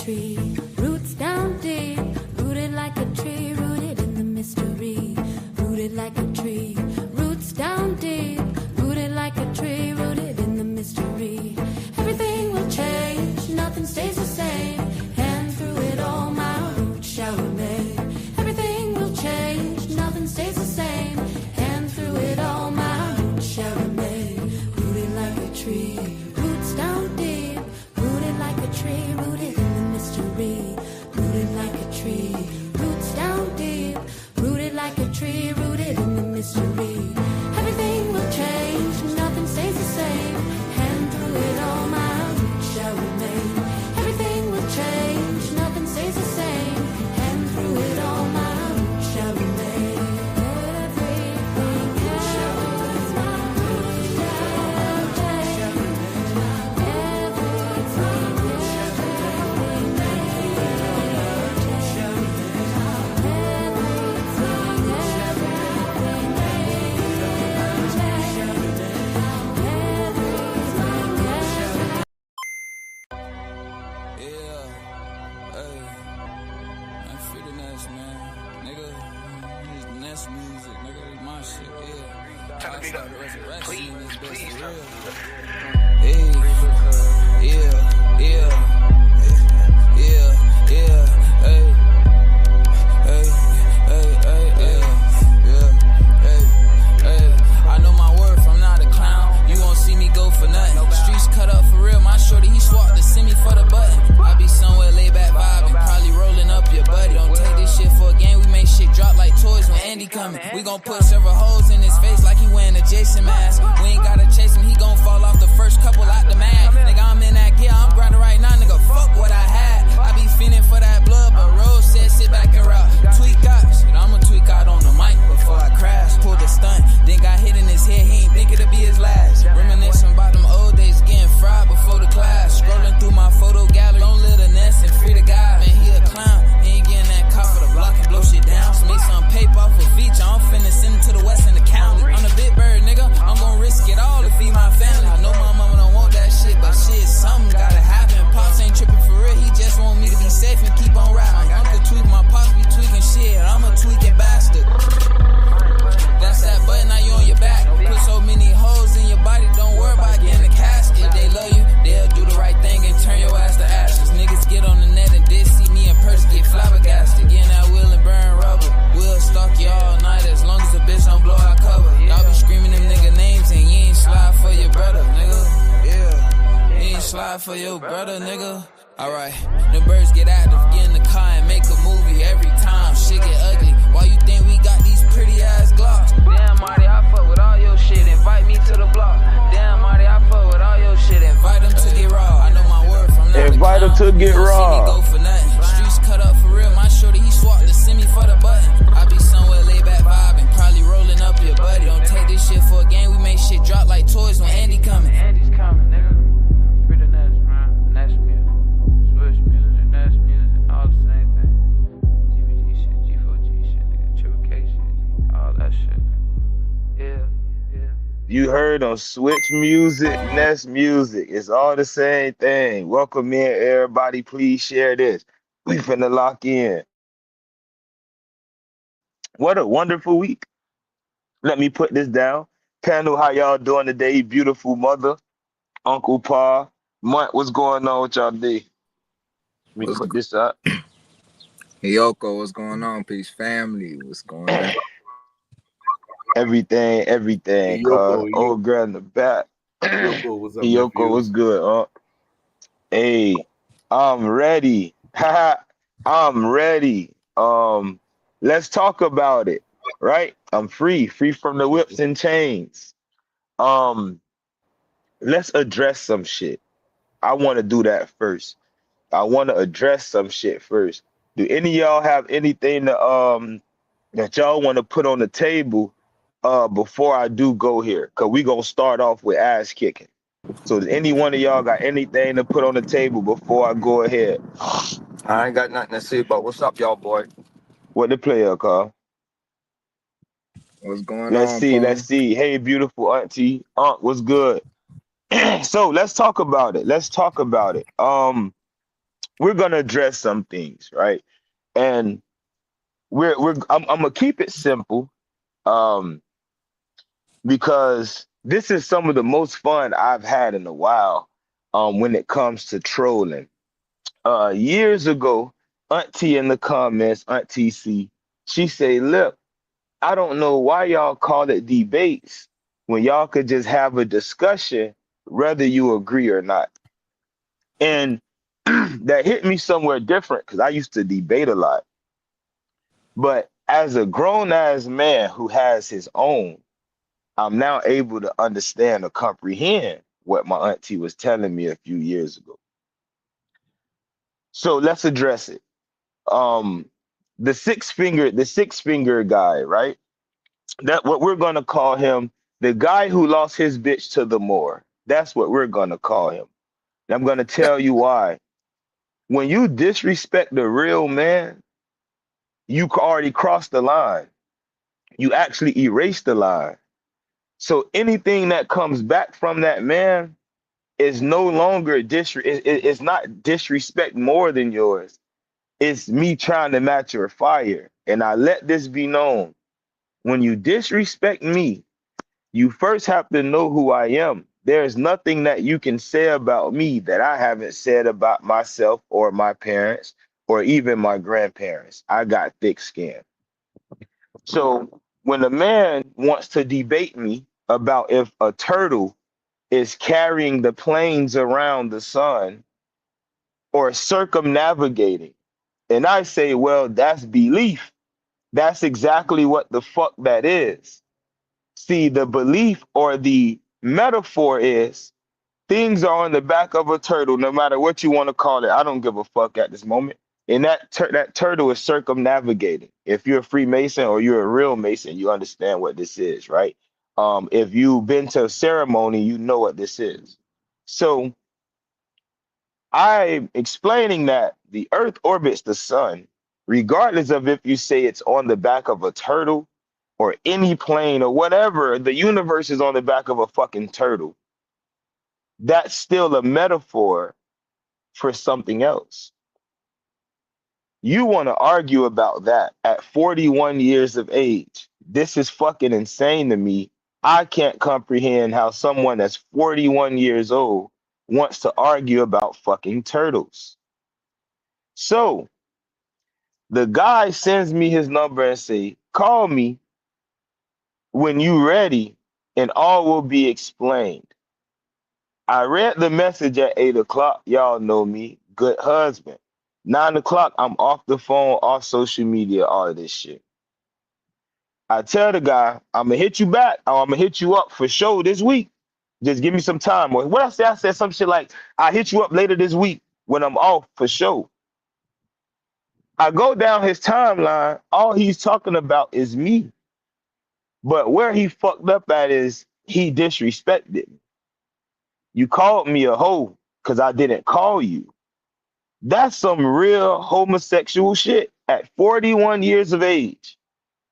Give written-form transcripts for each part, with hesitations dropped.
tree, roots down deep, rooted like a tree, rooted in the mystery, rooted like a tree, roots down deep, rooted like a tree, rooted in the mystery. Everything will change, nothing stays the same, and through it all my roots shall remain. Everything will change, nothing stays the same, and through it all my roots shall remain. Rooted like a tree, roots down deep, rooted like a tree, rooted in the mystery, rooted like a tree, roots down deep, rooted like a tree, rooted in the mystery. Everything will change, nothing stays the same, and through it all my roots shall remain. Everything will change, nothing stays the same, and through it all my roots shall remain. Everything shall remain. My roots shall change. Everything Music, nigga, it's my shit, yeah. Turn the beat up. Please, please turn the beat up. Hey, yeah, hey, I know my worth, I'm not a clown. You won't see me go for nothing. Streets cut up for real, my shorty, he swapped to send me for the button. I be somewhere laid back vibing, probably rolling up your buddy. Don't take this shit for a game, we make shit drop like toys when Andy coming. We gon' put several holes in his face like he wearing a Jason mask. We ain't gotta chase him, he gon' fall off the first couple out the mag. Nigga, I'm in that gear, I'm grinding right now, nigga, fuck what I had. I be feeling for that blood, but Rose said sit back and rock. Tweak out, shit, I'ma tweak out on the mic before I crash. Pulled a stunt, then got hit in his head, he ain't think it'll be his last. Reminiscing about them old days, getting fried before the class. Scrolling through my photo gallery, don't live the nest and free the guy. Man, he a clown, he ain't getting that cop for the block and blow shit down. Just make some paper off a feature, I'm finna send it to the west in the county. I'm the big bird, nigga, I'm gon' risk it all to feed my family. I know my mama don't want that shit, but shit, something gotta happen. Pops ain't tripping for real, he just want me to be safe and keep on rapping. Uncle tweak, my pops be tweaking shit, I'm a tweaking bastard. That's that button, now you on your back. Put so many holes in your body, don't worry about getting the casket. If they love you, they'll do the right thing and turn your ass to ashes. Niggas get on the net and did see me in person, get flabbergasted. Getting that wheel and burn rubber. We'll stalk you all night as long as the bitch don't blow our cover. Y'all be screaming them nigga names and you ain't slide for your brother, nigga. Yeah, you ain't slide for your brother, nigga. Alright, the birds get active, get in the car and make a movie every time. Shit get ugly. Why you think we got these pretty ass Glocks? Damn, Marty, I fuck with all your shit. Invite me to the block. Damn, Marty, I fuck with all your shit. Invite them to get raw. I know my worth, I'm not Invite them to get raw. Go for nothing. Streets cut up for real. My shorty, he swapped to send me for the button. I be somewhere laid back vibing, probably rolling up your buddy. Don't take this shit for a game. We make shit drop like toys when Andy coming. Andy's coming, nigga. Free the Nest, man. Nest music, Swish music, Nest music, all the same thing. GVG shit, G4G shit, nigga. Triple K shit, all that shit. Yeah. You heard on Switch Music, Nest Music. It's all the same thing. Welcome in, everybody. Please share this. We finna lock in. What a wonderful week. Let me put this down. Panel, how y'all doing today? Beautiful mother, Uncle Pa, Mont, what's going on with y'all today? Let me put this up. Hey, Yoko, what's going on? Peace family, what's going on? Everything. Hey, Yoko, Old girl in the back. Yoko, what's up, Yoko, nephew? what's good? Hey, I'm ready. I'm ready. Let's talk about it, right? I'm free from the whips and chains. Let's address some shit. I want to do that first. I want to address some shit first. Do any of y'all have anything to, that y'all want to put on the table before I do go here? Because we going to start off with ass kicking. So does any one of y'all got anything to put on the table before I go ahead? I ain't got nothing to say, but what's up, y'all, boy? What the player, Carl? What's going Let's on, see. Hey, beautiful auntie. Aunt, what's good? So let's talk about it. we're gonna address some things, right? And I'm gonna keep it simple, um, because this is some of the most fun I've had in a while, when it comes to trolling. Years ago, Auntie in the comments, Auntie C, she say, "Look, I don't know why y'all call it debates when y'all could just have a discussion, whether you agree or not." And that hit me somewhere different because I used to debate a lot. But as a grown ass man who has his own, I'm now able to understand or comprehend what my auntie was telling me a few years ago. So let's address it. Um, the six finger guy, right? That what we're gonna call him, the guy who lost his bitch to the Moor. That's what we're gonna call him. And I'm gonna tell you why. When you disrespect the real man, you already crossed the line. You actually erased the line. So anything that comes back from that man is no longer it's not disrespect more than yours. It's me trying to match your fire. And I let this be known. When you disrespect me, you first have to know who I am. There's nothing that you can say about me that I haven't said about myself or my parents or even my grandparents. I got thick skin. So when a man wants to debate me about if a turtle is carrying the planes around the sun or circumnavigating, and I say, well, that's belief. That's exactly what the fuck that is. See, the belief or the metaphor is things are on the back of a turtle, no matter what you want to call it. I don't give a fuck at this moment. And that turtle is circumnavigating. If you're a Freemason or you're a real Mason, you understand what this is, right? If you've been to a ceremony, you know what this is. So I'm explaining that the Earth orbits the sun, regardless of if you say it's on the back of a turtle or any plane or whatever. The universe is on the back of a fucking turtle. That's still a metaphor for something else. You want to argue about that at 41 years of age. This is fucking insane to me. I can't comprehend how someone that's 41 years old wants to argue about fucking turtles. So the guy sends me his number and say, call me when you ready and all will be explained. I read the message at 8 o'clock. Y'all know me. Good husband. 9 o'clock, I'm off the phone, off social media, all of this shit. I tell the guy, I'm going to hit you back, or I'm going to hit you up for sure this week. Just give me some time. Or what I say? I said some shit like, I hit you up later this week when I'm off for sure. I go down his timeline. All he's talking about is me. But where he fucked up at is he disrespected me. You called me a hoe because I didn't call you. That's some real homosexual shit at 41 years of age.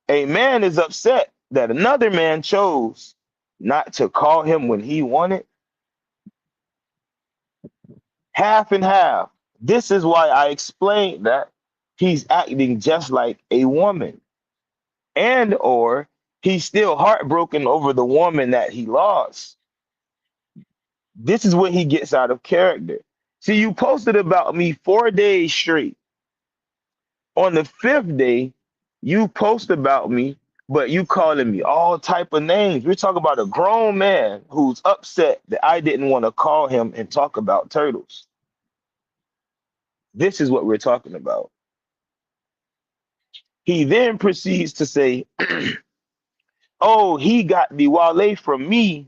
A man is upset that another man chose not to call him when he wanted. Half and half. This is why I explained that he's acting just like a woman. And or he's still heartbroken over the woman that he lost. This is what he gets out of character. See, you posted about me 4 days straight. On the 5th day, you post about me, but you calling me all type of names. We're talking about a grown man who's upset that I didn't want to call him and talk about turtles. This is what we're talking about. He then proceeds to say, oh, he got the Wale from me.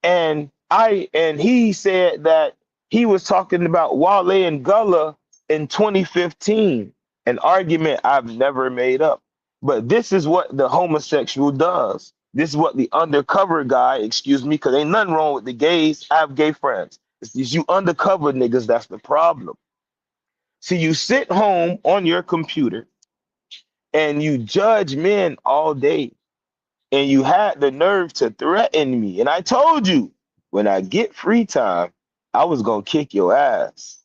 And he said that he was talking about Wale and Gullah in 2015, an argument I've never made up. But this is what the homosexual does. This is what the undercover guy, excuse me, because ain't nothing wrong with the gays. I have gay friends. It's these you undercover niggas that's the problem. See, you sit home on your computer and you judge men all day. And you had the nerve to threaten me. And I told you, when I get free time, I was going to kick your ass.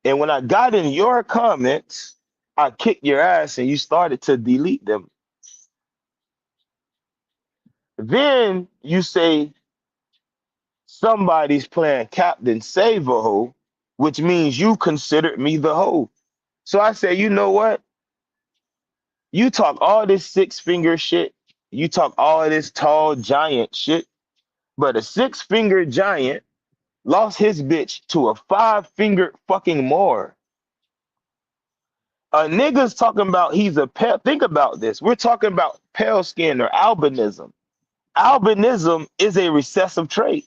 And when I got in your comments, I kicked your ass and you started to delete them. Then you say somebody's playing Captain Save-A-Ho, which means you considered me the hoe. So I say, you know what? You talk all this six-finger shit. You talk all this tall giant shit. But a six-finger giant lost his bitch to a five-fingered fucking Moor. A nigga's talking about he's a pale. Think about this. We're talking about pale skin or albinism. Albinism is a recessive trait.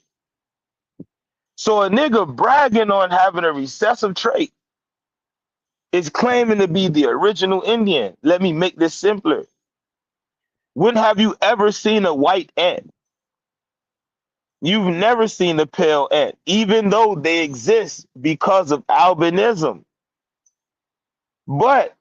So a nigga bragging on having a recessive trait is claiming to be the original Indian. Let me make this simpler. When have you ever seen a white ant? You've never seen a pale ant, even though they exist because of albinism. But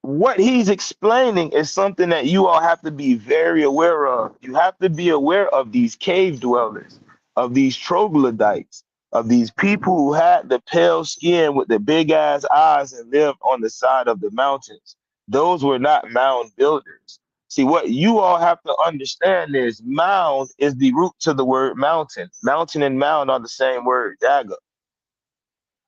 what he's explaining is something that you all have to be very aware of. You have to be aware of these cave dwellers, of these troglodytes, of these people who had the pale skin with the big ass eyes and lived on the side of the mountains. Those were not mound builders. See, what you all have to understand is mound is the root to the word mountain. Mountain and mound are the same word, dagger.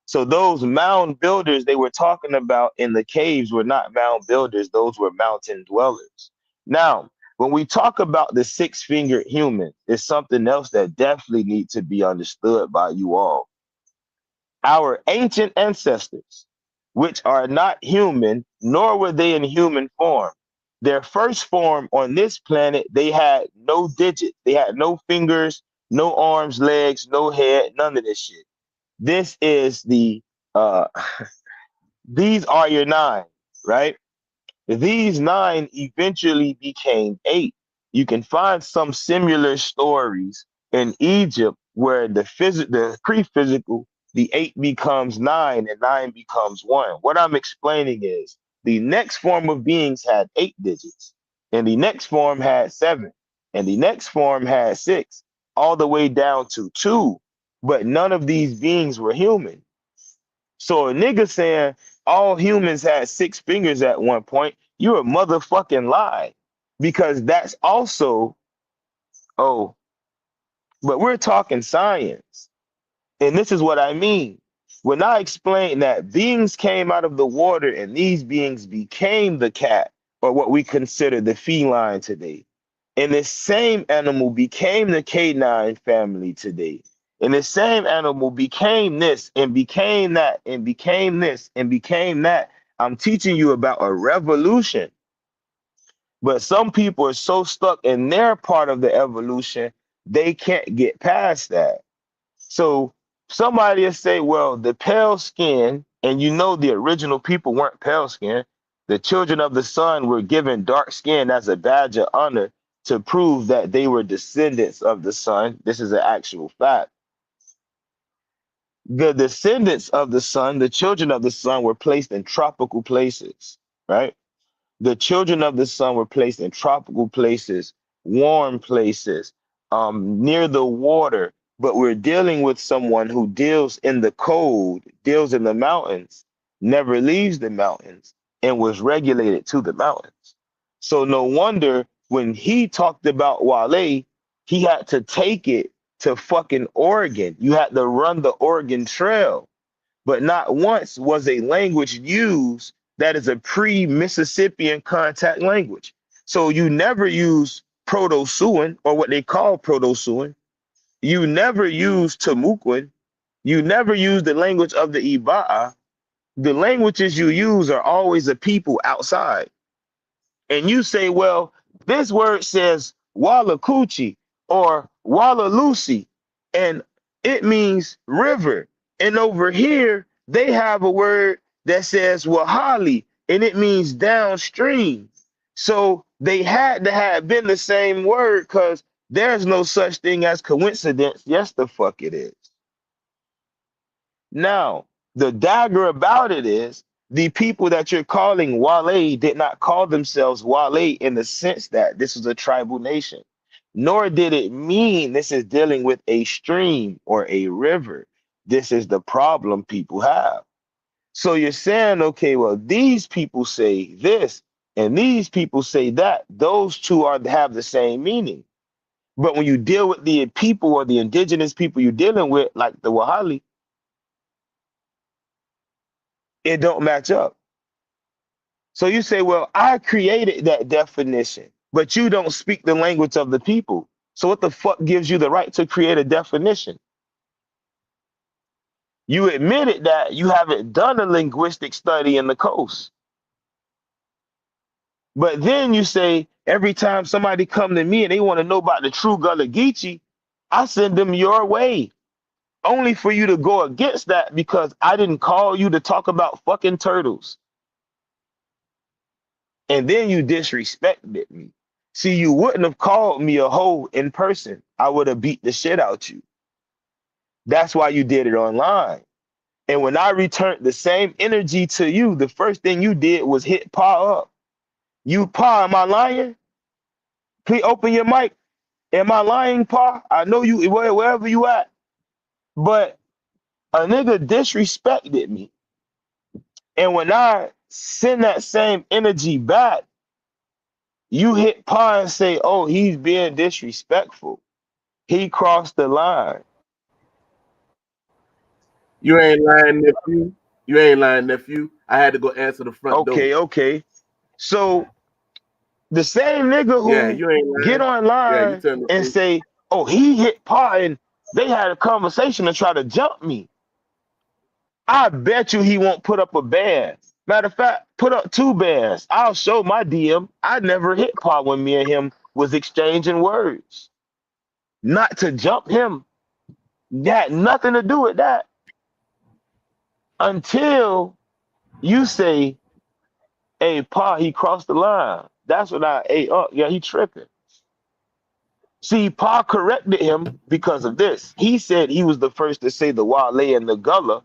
So those mound builders they were talking about in the caves were not mound builders. Those were mountain dwellers. Now, when we talk about the six-fingered human, it's something else that definitely needs to be understood by you all. Our ancient ancestors, which are not human, nor were they in human form. Their first form on this planet, they had no digits. They had no fingers, no arms, legs, no head, none of this shit. This is the these are your nine, right? These nine eventually became eight. You can find some similar stories in Egypt where the pre-physical, the eight becomes nine and nine becomes one. What I'm explaining is the next form of beings had 8 digits, and the next form had 7, and the next form had 6, all the way down to 2. But none of these beings were human. So a nigga saying all humans had 6 fingers at one point, you're a motherfucking lie. Because that's also, but we're talking science. And this is what I mean. When I explain that beings came out of the water and these beings became the cat, or what we consider the feline today, and this same animal became the canine family today. And the same animal became this and became that and became this and became that. I'm teaching you about a revolution. But some people are so stuck in their part of the evolution, they can't get past that. So somebody will say, well, the pale skin, and you know the original people weren't pale skin. The children of the sun were given dark skin as a badge of honor to prove that they were descendants of the sun. This is an actual fact. The descendants of the sun, the children of the sun, were placed in tropical places, right? The children of the sun were placed in tropical places, warm places, near the water. But we're dealing with someone who deals in the cold, deals in the mountains, never leaves the mountains, and was regulated to the mountains. So no wonder when he talked about Wale, he had to take it to fucking Oregon. You had to run the Oregon Trail. But not once was a language used that is a pre-Mississippian contact language. So you never use Proto-Siouan, or what they call Proto-Siouan. You never use Timucuan. You never use the language of the Iba'a. The languages you use are always a people outside. And you say, well, this word says Wallakuchi or Wallalusi, and it means river. And over here, they have a word that says Wahali, and it means downstream. So they had to have been the same word, because there's no such thing as coincidence. Yes, the fuck it is. Now, the dagger about it is the people that you're calling Wale did not call themselves Wale in the sense that this was a tribal nation, nor did it mean this is dealing with a stream or a river. This is the problem people have. So you're saying, okay, well, these people say this and these people say that. Those two have the same meaning. But when you deal with the people or the indigenous people you're dealing with, like the Wahali, it don't match up. So you say, well, I created that definition, but you don't speak the language of the people. So what the fuck gives you the right to create a definition? You admitted that you haven't done a linguistic study in the coast. But then you say, every time somebody come to me and they want to know about the true Gullah Geechee, I send them your way. Only for you to go against that because I didn't call you to talk about fucking turtles. And then you disrespected me. See, you wouldn't have called me a hoe in person. I would have beat the shit out you. That's why you did it online. And when I returned the same energy to you, the first thing you did was hit Pa up. You Pa, am I lying? Please open your mic. Am I lying, Pa? I know you wherever you at. But a nigga disrespected me. And when I send that same energy back, you hit Pa and say, oh, he's being disrespectful. He crossed the line. You ain't lying, nephew. You ain't lying, nephew. I had to go answer the front door. Okay. So the same nigga who you ain't lying. get online and say, oh, he hit Pa and they had a conversation and try to jump me. I bet you he won't put up a ban. Matter of fact, put up 2 bans. I'll show my DM. I never hit Pa when me and him was exchanging words. Not to jump him. That had nothing to do with that. Until you say, hey, Pa, he crossed the line. That's when I ate up. Yeah, he tripping. See, Pa corrected him because of this. He said he was the first to say the Wale and the Gullah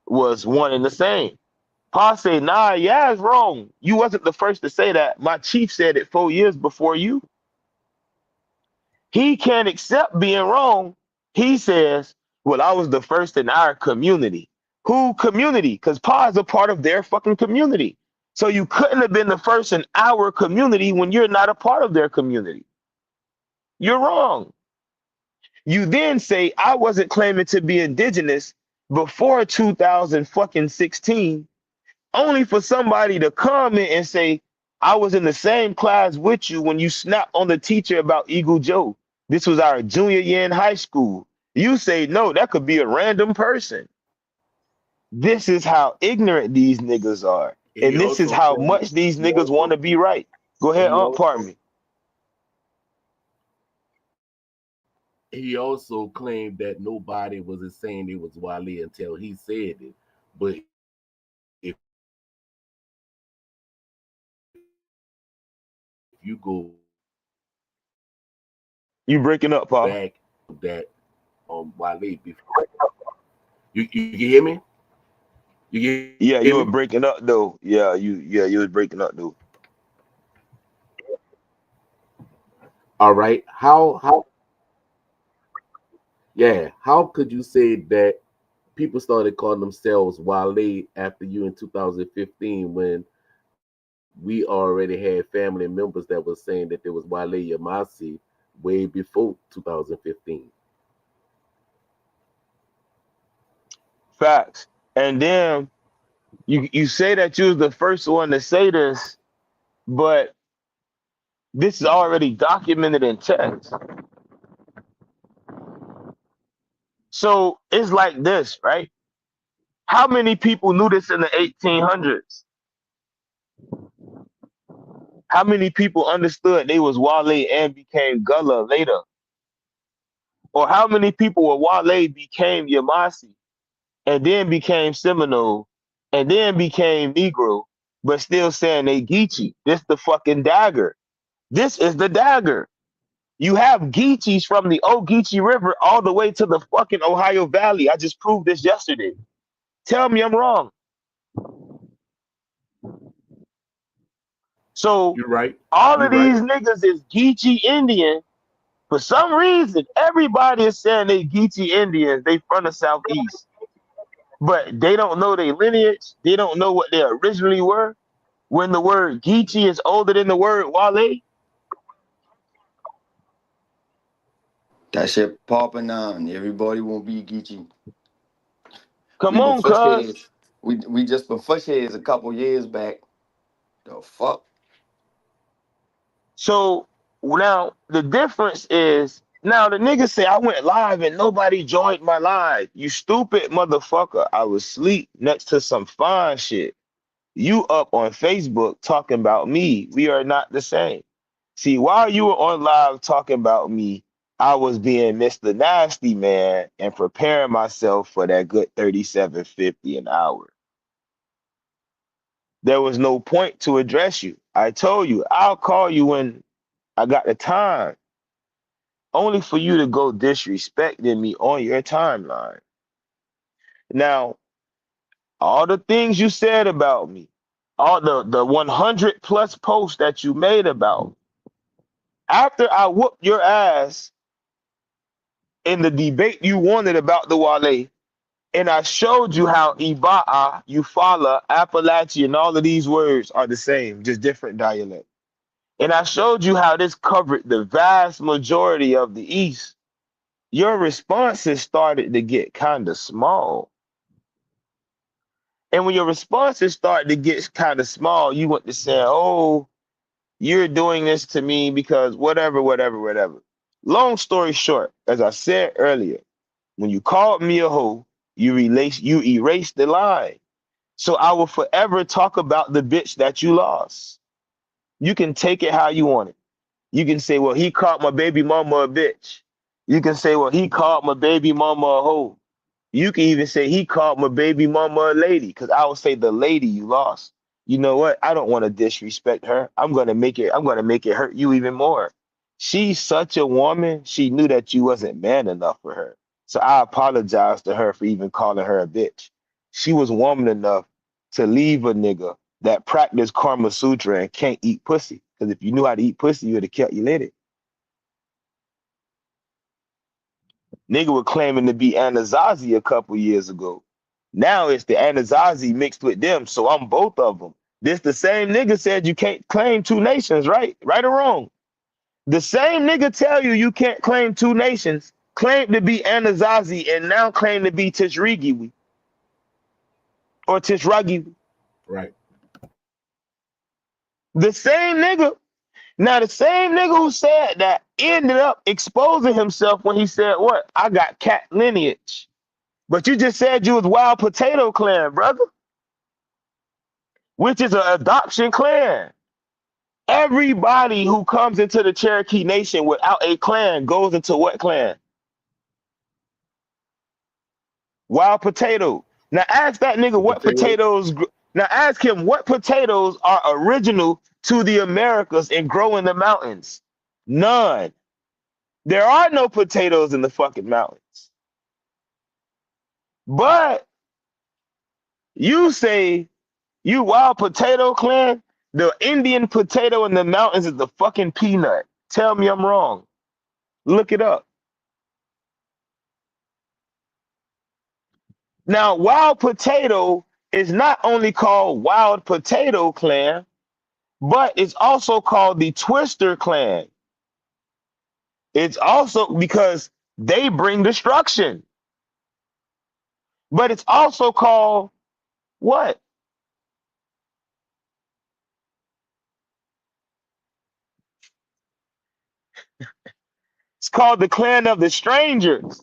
was one and the same. Pa said, nah, yeah, it's wrong. You wasn't the first to say that. My chief said it 4 years before you. He can't accept being wrong. He says, well, I was the first in our community. Who community? Because Pa is a part of their fucking community. So you couldn't have been the first in our community when you're not a part of their community. You're wrong. You then say, I wasn't claiming to be indigenous before 2016, only for somebody to comment and say, I was in the same class with you when you snapped on the teacher about Eagle Joe. This was our junior year in high school. You say, no, that could be a random person. This is how ignorant these niggas are. And this is how much these niggas want to be right. Go ahead, pardon me. He also claimed that nobody was saying it was Wale until he said it. But if you go you breaking up, Paul. Back that Wale before. You hear me? You were breaking up though. You was breaking up though. All right. How could you say that people started calling themselves Wale after you in 2015 when we already had family members that were saying that there was Wale Yamasi way before 2015? Facts. And then you say that you was the first one to say this, but this is already documented in text. So it's like this, right? How many people knew this in the 1800s? How many people understood they was Wale and became Gullah later? Or how many people were Wale became Yamasi and then became Seminole and then became Negro, but still saying they Geechee? This the fucking dagger. This is the dagger. You have Geechees from the Ogeechee River all the way to the fucking Ohio Valley. I just proved this yesterday. Tell me I'm wrong. So you're right. All of these niggas is Geechee Indian, For some reason, everybody is saying they Geechee Indians, they from the Southeast, but they don't know their lineage. They don't know what they originally were. When the word Geechee is older than the word Wale, That shit popping on. Everybody won't be Geechee. come We been on, fush cuz. heads. We just been fush heads a couple years back. The fuck? So now the difference is now the niggas say I went live and nobody joined my live. You stupid motherfucker. I was asleep next to some fine shit. You up on Facebook talking about me. We are not the same. See, while you were on live talking about me, I was being Mr. Nasty Man and preparing myself for that good 37.50 an hour. There was no point to address you. I told you, I'll call you when I got the time, only for you to go disrespecting me on your timeline. Now, all the things you said about me, all the 100 plus posts that you made about, after I whooped your ass in the debate you wanted about the Wale, and I showed you how Iba'a, Eufaula, Appalachia, and all of these words are the same, just different dialect. And I showed you how this covered the vast majority of the East. Your responses started to get kind of small. And when your responses started to get kind of small, you went to say, oh, you're doing this to me because whatever, whatever, whatever. Long story short, as I said earlier, when you called me a hoe, you erased the line. So I will forever talk about the bitch that you lost. You can take it how you want it. You can say, well, he called my baby mama a bitch. You can say, well, he called my baby mama a hoe. You can even say he called my baby mama a lady, because I would say the lady you lost. You know what? I don't want to disrespect her. I'm gonna make it hurt you even more. She's such a woman, she knew that you wasn't man enough for her. So I apologize to her for even calling her a bitch. She was woman enough to leave a nigga that practiced Karma Sutra and can't eat pussy. Because if you knew how to eat pussy, you would have kept you lit. Nigga was claiming to be Anasazi a couple years ago. Now it's the Anasazi mixed with them, so I'm both of them. This the same nigga said you can't claim two nations, right? Right or wrong? The same nigga tell you you can't claim two nations, claim to be Anasazi, and now claim to be Tishrigiwi or Tishragiwi. Right. The same nigga. Now, the same nigga who said that ended up exposing himself when he said, what? I got cat lineage. But you just said you was Wild Potato Clan, brother, which is an adoption clan. Everybody who comes into the Cherokee Nation without a clan goes into what clan? Wild Potato. Now ask that nigga what potatoes. Now ask him what potatoes are original to the Americas and grow in the mountains. None. There are no potatoes in the fucking mountains. But you say you Wild Potato Clan, the Indian potato in the mountains is the fucking peanut. Tell me I'm wrong. Look it up. Now, Wild Potato is not only called Wild Potato Clan, but it's also called the Twister Clan. It's also because they bring destruction. But it's also called what? It's called the Clan of the Strangers.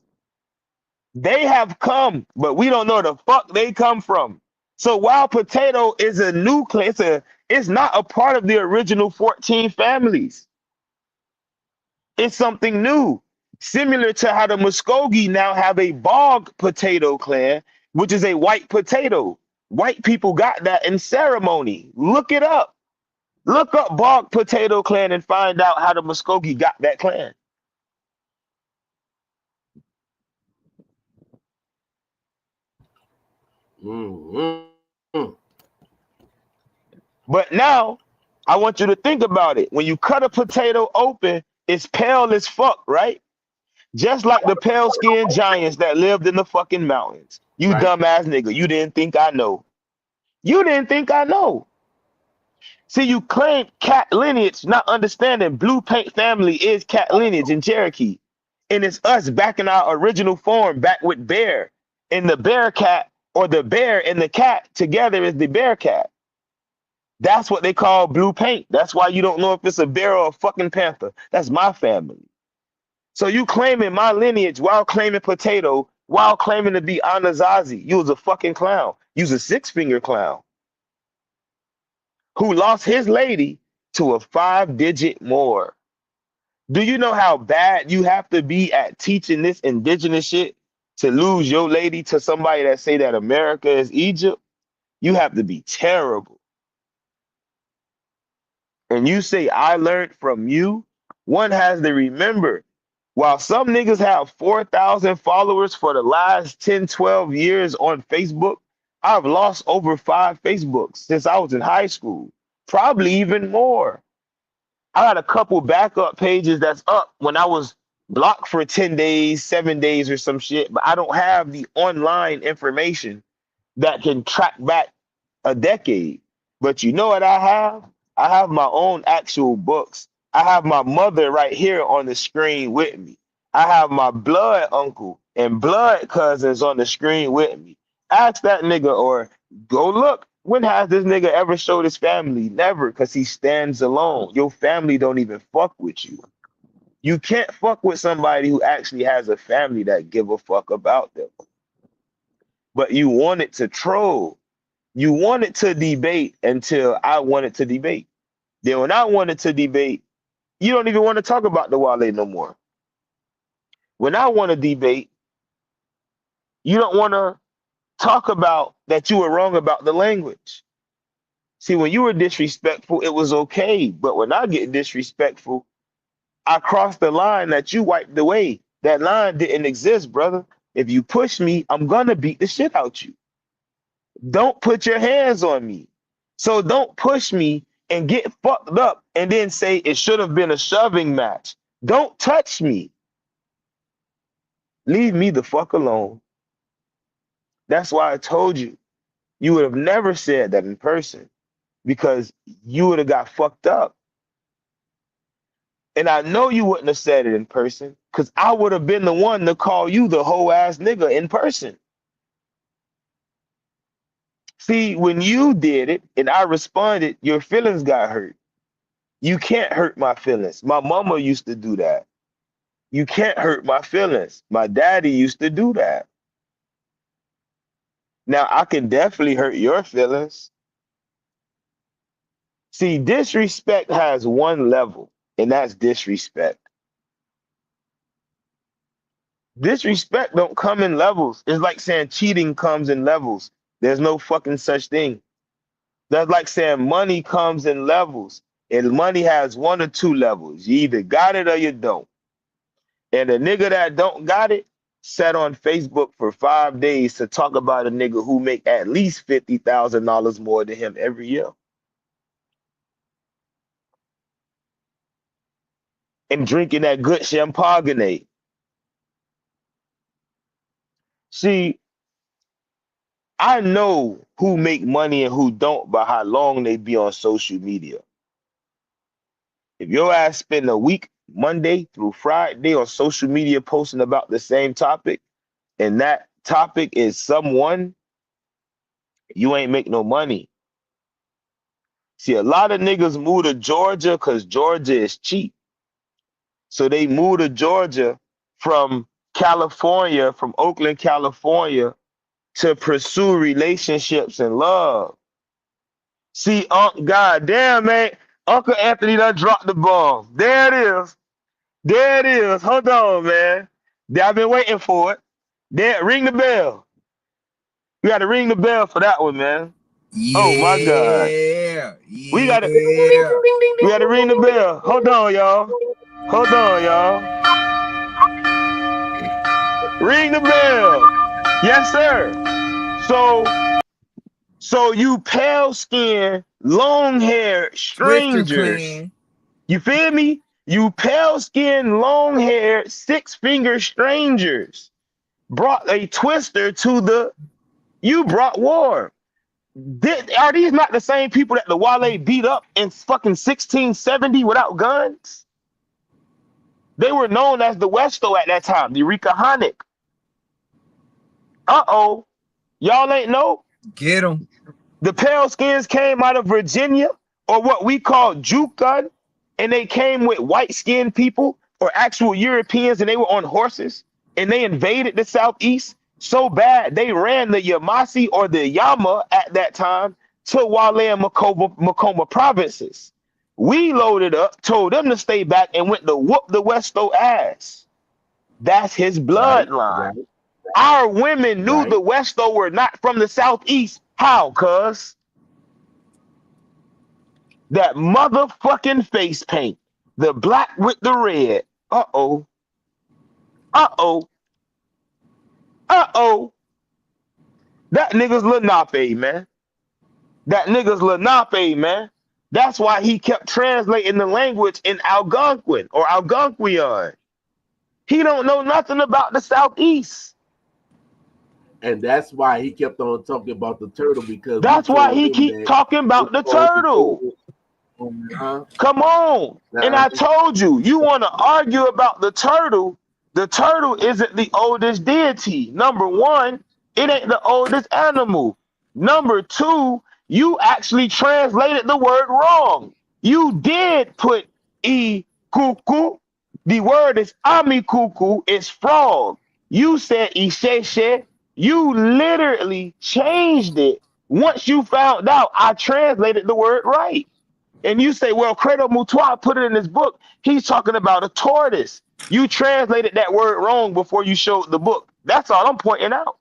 They have come, but we don't know the fuck they come from. So Wild Potato is a new clan. It's not a part of the original 14 families. It's something new. Similar to how the Muskogee now have a Bog Potato Clan, which is a white potato. White people got that in ceremony. Look it up. Look up Bog Potato Clan and find out how the Muskogee got that clan. Mm-hmm. But now I want you to think about it. When you cut a potato open, It's pale as fuck, right? Just like the pale skinned giants that lived in the fucking mountains. You Right. dumbass nigga. You didn't think I know. You didn't think I know. See, you claim cat lineage, not understanding Blue Paint family is cat lineage in Cherokee. And it's us back in our original form, back with bear. And the bear cat, or the bear and the cat together is the bear cat. That's what they call blue paint. That's why you don't know if it's a bear or a fucking panther. That's my family. So you claiming my lineage while claiming potato, while claiming to be Anasazi. You was a fucking clown. You was a six-finger clown who lost his lady to a 5-digit more. Do you know how bad you have to be at teaching this indigenous shit to lose your lady to somebody that say that America is Egypt? You have to be terrible. And you say, I learned from you? One has to remember, while some niggas have 4,000 followers for the last 10, 12 years on Facebook, I've lost over 5 Facebooks since I was in high school, probably even more. I got a couple backup pages that's up when I was blocked for 10 days, 7 days or some shit, but I don't have the online information that can track back a decade. But you know what I have? I have my own actual books. I have my mother right here on the screen with me. I have my blood uncle and blood cousins on the screen with me. Ask that nigga or go look. When has this nigga ever showed his family? Never, because he stands alone. Your family don't even fuck with you. You can't fuck with somebody who actually has a family that give a fuck about them. But you wanted to troll. You wanted to debate until I wanted to debate. Then when I wanted to debate, you don't even want to talk about the Wale no more. When I want to debate, you don't want to talk about that you were wrong about the language. See, when you were disrespectful, it was okay. But when I get disrespectful, I cross the line that you wiped away. That line didn't exist, brother. If you push me, I'm going to beat the shit out you. Don't put your hands on me. So don't push me and get fucked up and then say it should have been a shoving match. Don't touch me. Leave me the fuck alone. That's why I told you, you would have never said that in person because you would have got fucked up. And I know you wouldn't have said it in person because I would have been the one to call you the whole ass nigga in person. See, when you did it and I responded, your feelings got hurt. You can't hurt my feelings. My mama used to do that. You can't hurt my feelings. My daddy used to do that. Now, I can definitely hurt your feelings. See, disrespect has one level, and that's disrespect. Disrespect don't come in levels. It's like saying cheating comes in levels. There's no fucking such thing. That's like saying money comes in levels. And money has 1 or 2 levels. You either got it or you don't. And a nigga that don't got it sat on Facebook for 5 days to talk about a nigga who make at least $50,000 more than him every year. And drinking that good champagne. See, I know who make money and who don't by how long they be on social media. If your ass spend a week, Monday through Friday, on social media posting about the same topic, and that topic is someone, you ain't make no money. See, a lot of niggas move to Georgia because Georgia is cheap. So they move to Georgia from California, from Oakland, California, to pursue relationships and love. See, goddamn, man, Uncle Anthony done dropped the ball. There it is. There it is. Hold on, man. I've been waiting for it. There, ring the bell. You got to ring the bell for that one, man. Yeah, Oh my God. We got to ring the bell. Hold on, y'all. Hold on, y'all. Ring the bell. Yes, sir. So you pale skin, long hair strangers. You feel me? You pale-skinned, long-haired, six-finger strangers brought a twister to the. You brought war. Are these not the same people that the Wale beat up in fucking 1670 without guns? They were known as the Westo at that time, the Eureka Honic. Uh-oh. Y'all ain't know? Get them. The pale skins came out of Virginia, or what we call juke gun, and they came with white-skinned people or actual Europeans, and they were on horses, and they invaded the Southeast so bad they ran the Yamasi or the Yama at that time to Wale and Macoma provinces. We loaded up, told them to stay back, and went to whoop the Westo ass. That's his bloodline. Right. Our women knew Right. the Westo were not from the Southeast. How, cuz? That motherfucking face paint. The black with the red. Uh-oh. Uh-oh. Uh-oh. That nigga's Lenape, man. That nigga's Lenape, man. That's why he kept translating the language in Algonquin or Algonquian. He don't know nothing about the Southeast. And that's why he kept on talking about the turtle, because That's we why told he him keep that talking about the it's called turtle. Uh-huh. Come on. And Nah. I told you, you want to argue about the turtle. The turtle isn't the oldest deity. Number one, it ain't the oldest animal. Number two, you actually translated the word wrong. You did put e kuku. The word is amikuku. It's frog. You said isheshe. You literally changed it. Once you found out I translated the word right. And you say, well, Credo Mutua put it in his book. He's talking about a tortoise. You translated that word wrong before you showed the book. That's all I'm pointing out.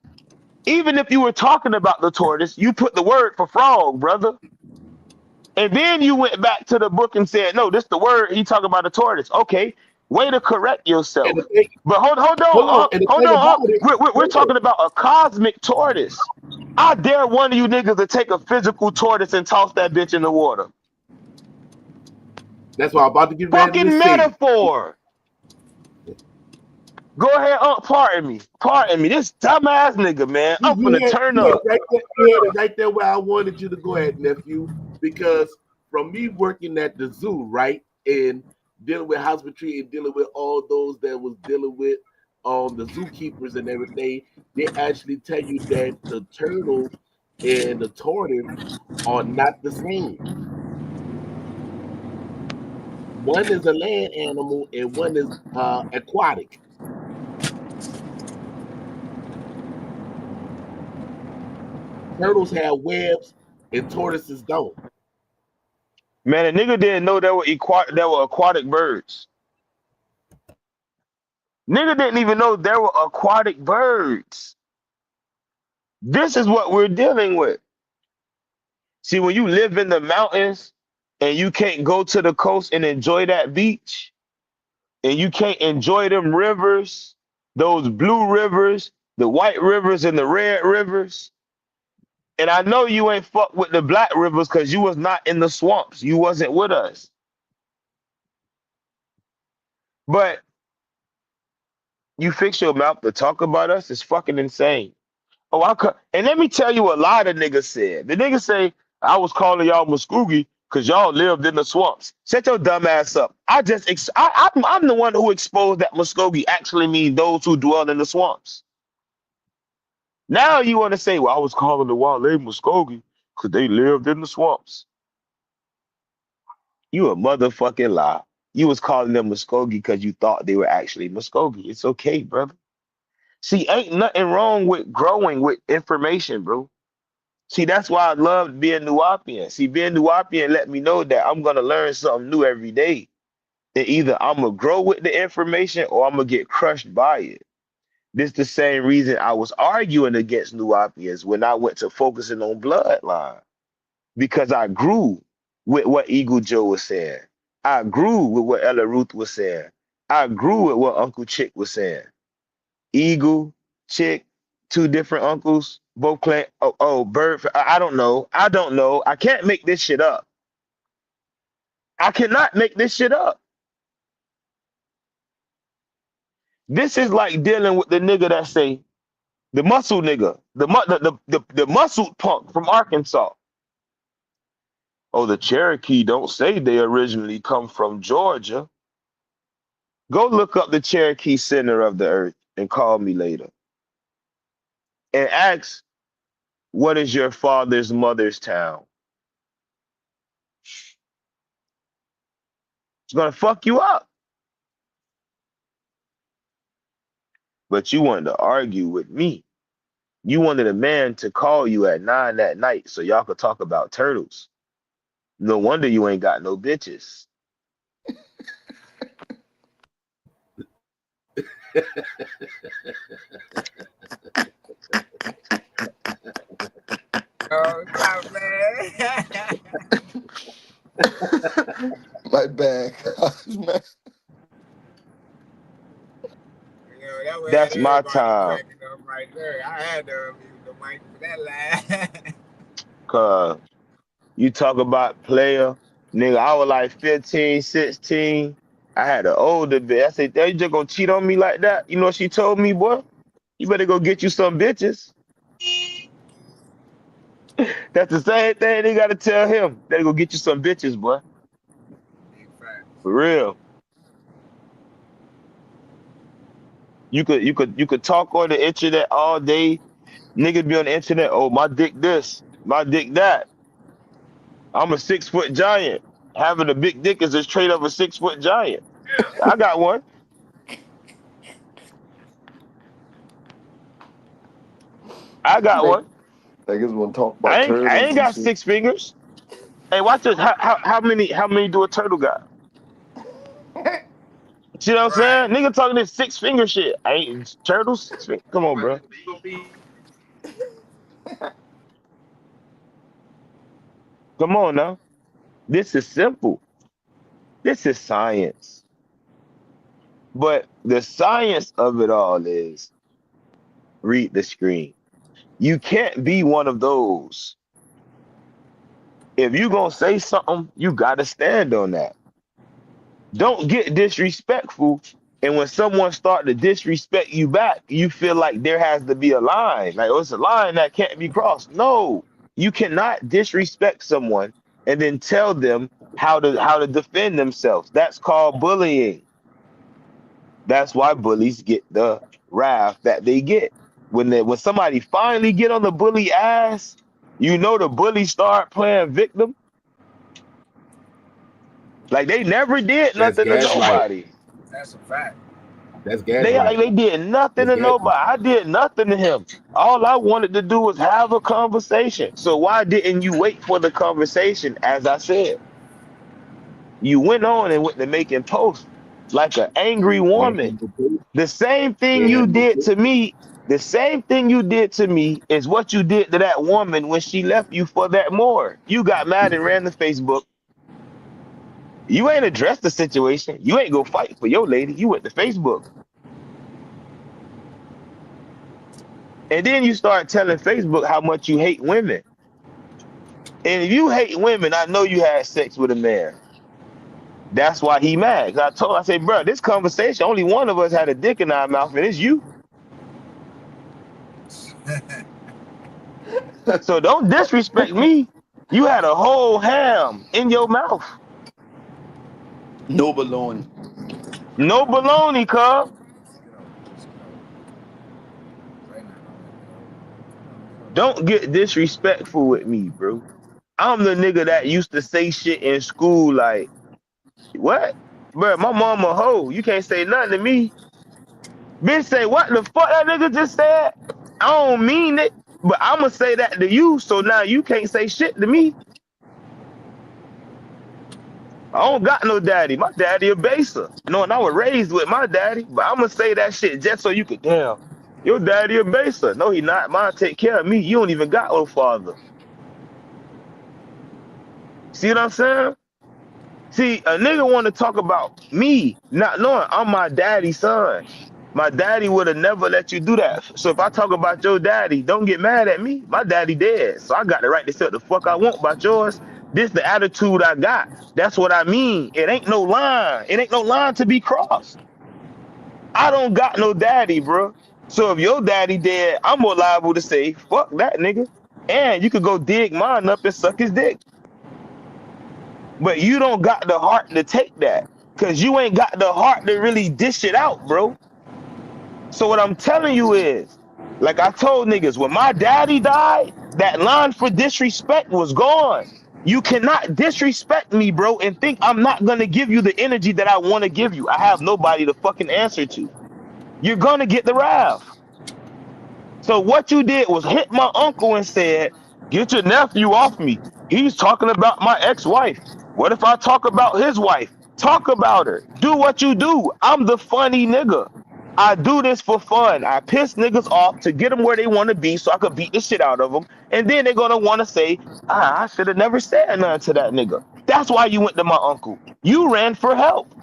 Even if you were talking about the tortoise, you put the word for frog, brother. And then you went back to the book and said, no, this the word. He talking about a tortoise. Okay, way to correct yourself. And the thing, But hold hold on, and the hold thing on. about it, We're talking about a cosmic tortoise. I dare one of you niggas to take a physical tortoise and toss that bitch in the water. that's why I'm about to get ready Fucking to say. metaphor. Go ahead, pardon me. Pardon me. This dumbass nigga, man. I'm You finna had- turn you had up. Right there, you had it right there where I wanted you to go ahead, nephew. Because from me working at the zoo, right, and dealing with hospitality and dealing with all those that was dealing with the zookeepers and everything, they actually tell you that the turtle and the tortoise are not the same. One is a land animal and one is aquatic. Turtles have webs and tortoises don't. Man, a nigga didn't know there were aquatic birds. Nigga didn't even know there were aquatic birds. This is what we're dealing with. See, when you live in the mountains and you can't go to the coast and enjoy that beach, and you can't enjoy them rivers, those blue rivers, the white rivers and the red rivers. And I know you ain't fuck with the black rivers because you was not in the swamps. You wasn't with us. But you fix your mouth to talk about us, it's fucking insane. Oh, and let me tell you what a lot of niggas said. The niggas say, I was calling y'all Muskogee because y'all lived in the swamps. Shut your dumb ass up. I'm the one who exposed that Muskogee actually mean those who dwell in the swamps. Now you want to say, well, I was calling the Wale Muskogee because they lived in the swamps. You a motherfucking lie. You was calling them Muskogee because you thought they were actually Muskogee. It's okay, brother. See, ain't nothing wrong with growing with information, bro. See, that's why I love being Nuwapian. See, being Nuwapian let me know that I'm going to learn something new every day. And either I'm going to grow with the information or I'm going to get crushed by it. This is the same reason I was arguing against Nuwapians when I went to focusing on bloodline. Because I grew with what Eagle Joe was saying. I grew with what Ella Ruth was saying. I grew with what Uncle Chick was saying. Eagle, Chick, two different uncles, both claim, Bird. I don't know. I can't make this shit up. I cannot make this shit up. This is like dealing with the nigga that say the muscle nigga, the muscle punk from Arkansas. Oh, the Cherokee don't say they originally come from Georgia. Go look up the Cherokee center of the earth and call me later. And ask, what is your father's mother's town? It's gonna fuck you up. But you wanted to argue with me. You wanted a man to call you at 9 that night so y'all could talk about turtles. No wonder you ain't got no bitches. Oh, God, man. My bad. That's my time. Right there. I had to unmute the mic for that line. Cause you talk about player, nigga, I was like 15, 16. I had an older bitch. I said, you just gonna cheat on me like that? You know what she told me, boy? You better go get you some bitches. That's the same thing they gotta tell him. Better go get you some bitches, boy. For real. You could talk on the internet all day. Niggas be on the internet, oh, my dick this, my dick that. I'm a 6-foot giant. Having a big dick is a trait of a 6-foot giant. I got one. I got one. Niggas want to talk about I turtles. ain't got 6 fingers. Hey, watch this. How many do a turtle got? See what I'm saying? Nigga talking this 6 finger shit. I ain't turtles. 6 fingers. Come on, bro. Come on now. This is simple. This is science. But the science of it all is read the screen. You can't be one of those. If you gonna say something, you gotta stand on that. Don't get disrespectful. And when someone start to disrespect you back, you feel like there has to be a line. Like, oh, it's a line that can't be crossed. No, you cannot disrespect someone and then tell them how to defend themselves. That's called bullying. That's why bullies get the wrath that they get. When somebody finally get on the bully ass, you know the bully start playing victim. Like they never did nothing to nobody. That's a fact. That's They did nothing to nobody. I did nothing to him. All I wanted to do was have a conversation. So why didn't you wait for the conversation? As I said, you went on and went to making posts like an angry woman. The same thing you did to me. The same thing you did to me is what you did to that woman when she left you for that more. You got mad and ran to Facebook. You ain't addressed the situation. You ain't go fight for your lady. You went to Facebook. And then you start telling Facebook how much you hate women. And if you hate women, I know you had sex with a man. That's why he mad. I said, bro, this conversation, only one of us had a dick in our mouth, and it's you. So don't disrespect me. You had a whole ham in your mouth. No baloney. No baloney, cuz. Don't get disrespectful with me, bro. I'm the nigga that used to say shit in school like, what? Bro, my mama a hoe. You can't say nothing to me. Bitch say, what the fuck that nigga just said? I don't mean it, but I'ma say that to you, so now you can't say shit to me. I don't got no daddy. My daddy a baser. No, and I was raised with my daddy, but I'ma say that shit just so you could, damn, your daddy a baser. No, he not. Mine take care of me. You don't even got no father. See what I'm saying? See, a nigga want to talk about me, not knowing I'm my daddy's son. My daddy would have never let you do that. So if I talk about your daddy, don't get mad at me. My daddy dead. So I got the right to say what the fuck I want about yours. This the attitude I got. That's what I mean. It ain't no line. It ain't no line to be crossed. I don't got no daddy, bro. So if your daddy dead, I'm more liable to say, fuck that nigga. And you could go dig mine up and suck his dick. But you don't got the heart to take that. Cause you ain't got the heart to really dish it out, bro. So what I'm telling you is, like I told niggas, when my daddy died, that line for disrespect was gone. You cannot disrespect me, bro, and think I'm not gonna give you the energy that I want to give you. I have nobody to fucking answer to. You're gonna get the wrath. So what you did was hit my uncle and said, get your nephew off me. He's talking about my ex-wife. What if I talk about his wife? Talk about her. Do what you do. I'm the funny nigga. I do this for fun. I piss niggas off to get them where they want to be so I could beat the shit out of them. And then they're going to want to say, I should have never said nothing to that nigga. That's why you went to my uncle. You ran for help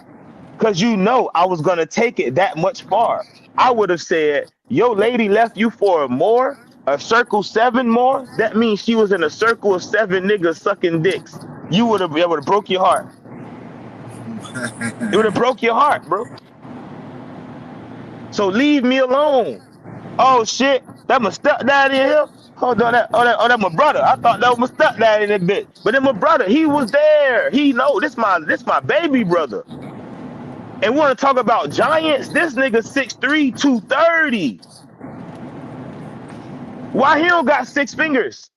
because you know I was going to take it that much far. I would have said, yo, lady left you for a circle 7 more. That means she was in a circle of 7 niggas sucking dicks. You would have broke your heart. It would have broke your heart, bro. So leave me alone. Oh shit, that my stepdad in here? Hold on, that my brother. I thought that was my stepdad in that bitch. But then my brother, he was there. He know this my baby brother. And want to talk about giants? This nigga 6'3", 230. Why he don't got 6 fingers?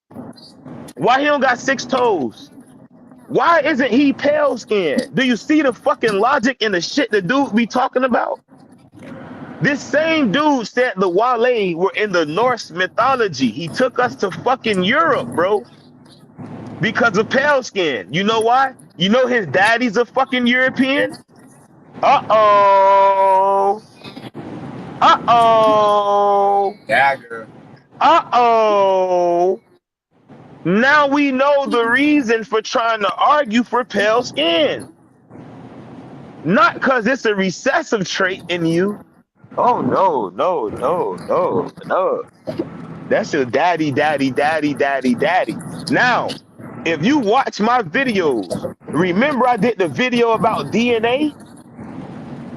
Why he don't got 6 toes? Why isn't he pale skinned? Do you see the fucking logic in the shit the dude be talking about? This same dude said the Wale were in the Norse mythology. He took us to fucking Europe, bro. Because of pale skin. You know why? You know his daddy's a fucking European? Uh-oh. Uh-oh. Dagger. Uh-oh. Now we know the reason for trying to argue for pale skin. Not because it's a recessive trait in you. Oh, no. That's your daddy. Now, if you watch my videos, remember I did the video about DNA?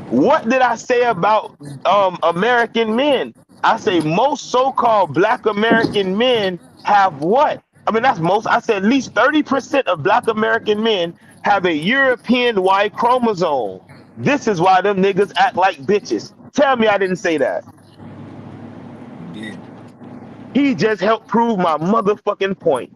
What did I say about American men? I say most so-called Black American men have what? I mean, that's most. I said at least 30% of Black American men have a European Y chromosome. This is why them niggas act like bitches. Tell me I didn't say that. Yeah. He just helped prove my motherfucking point.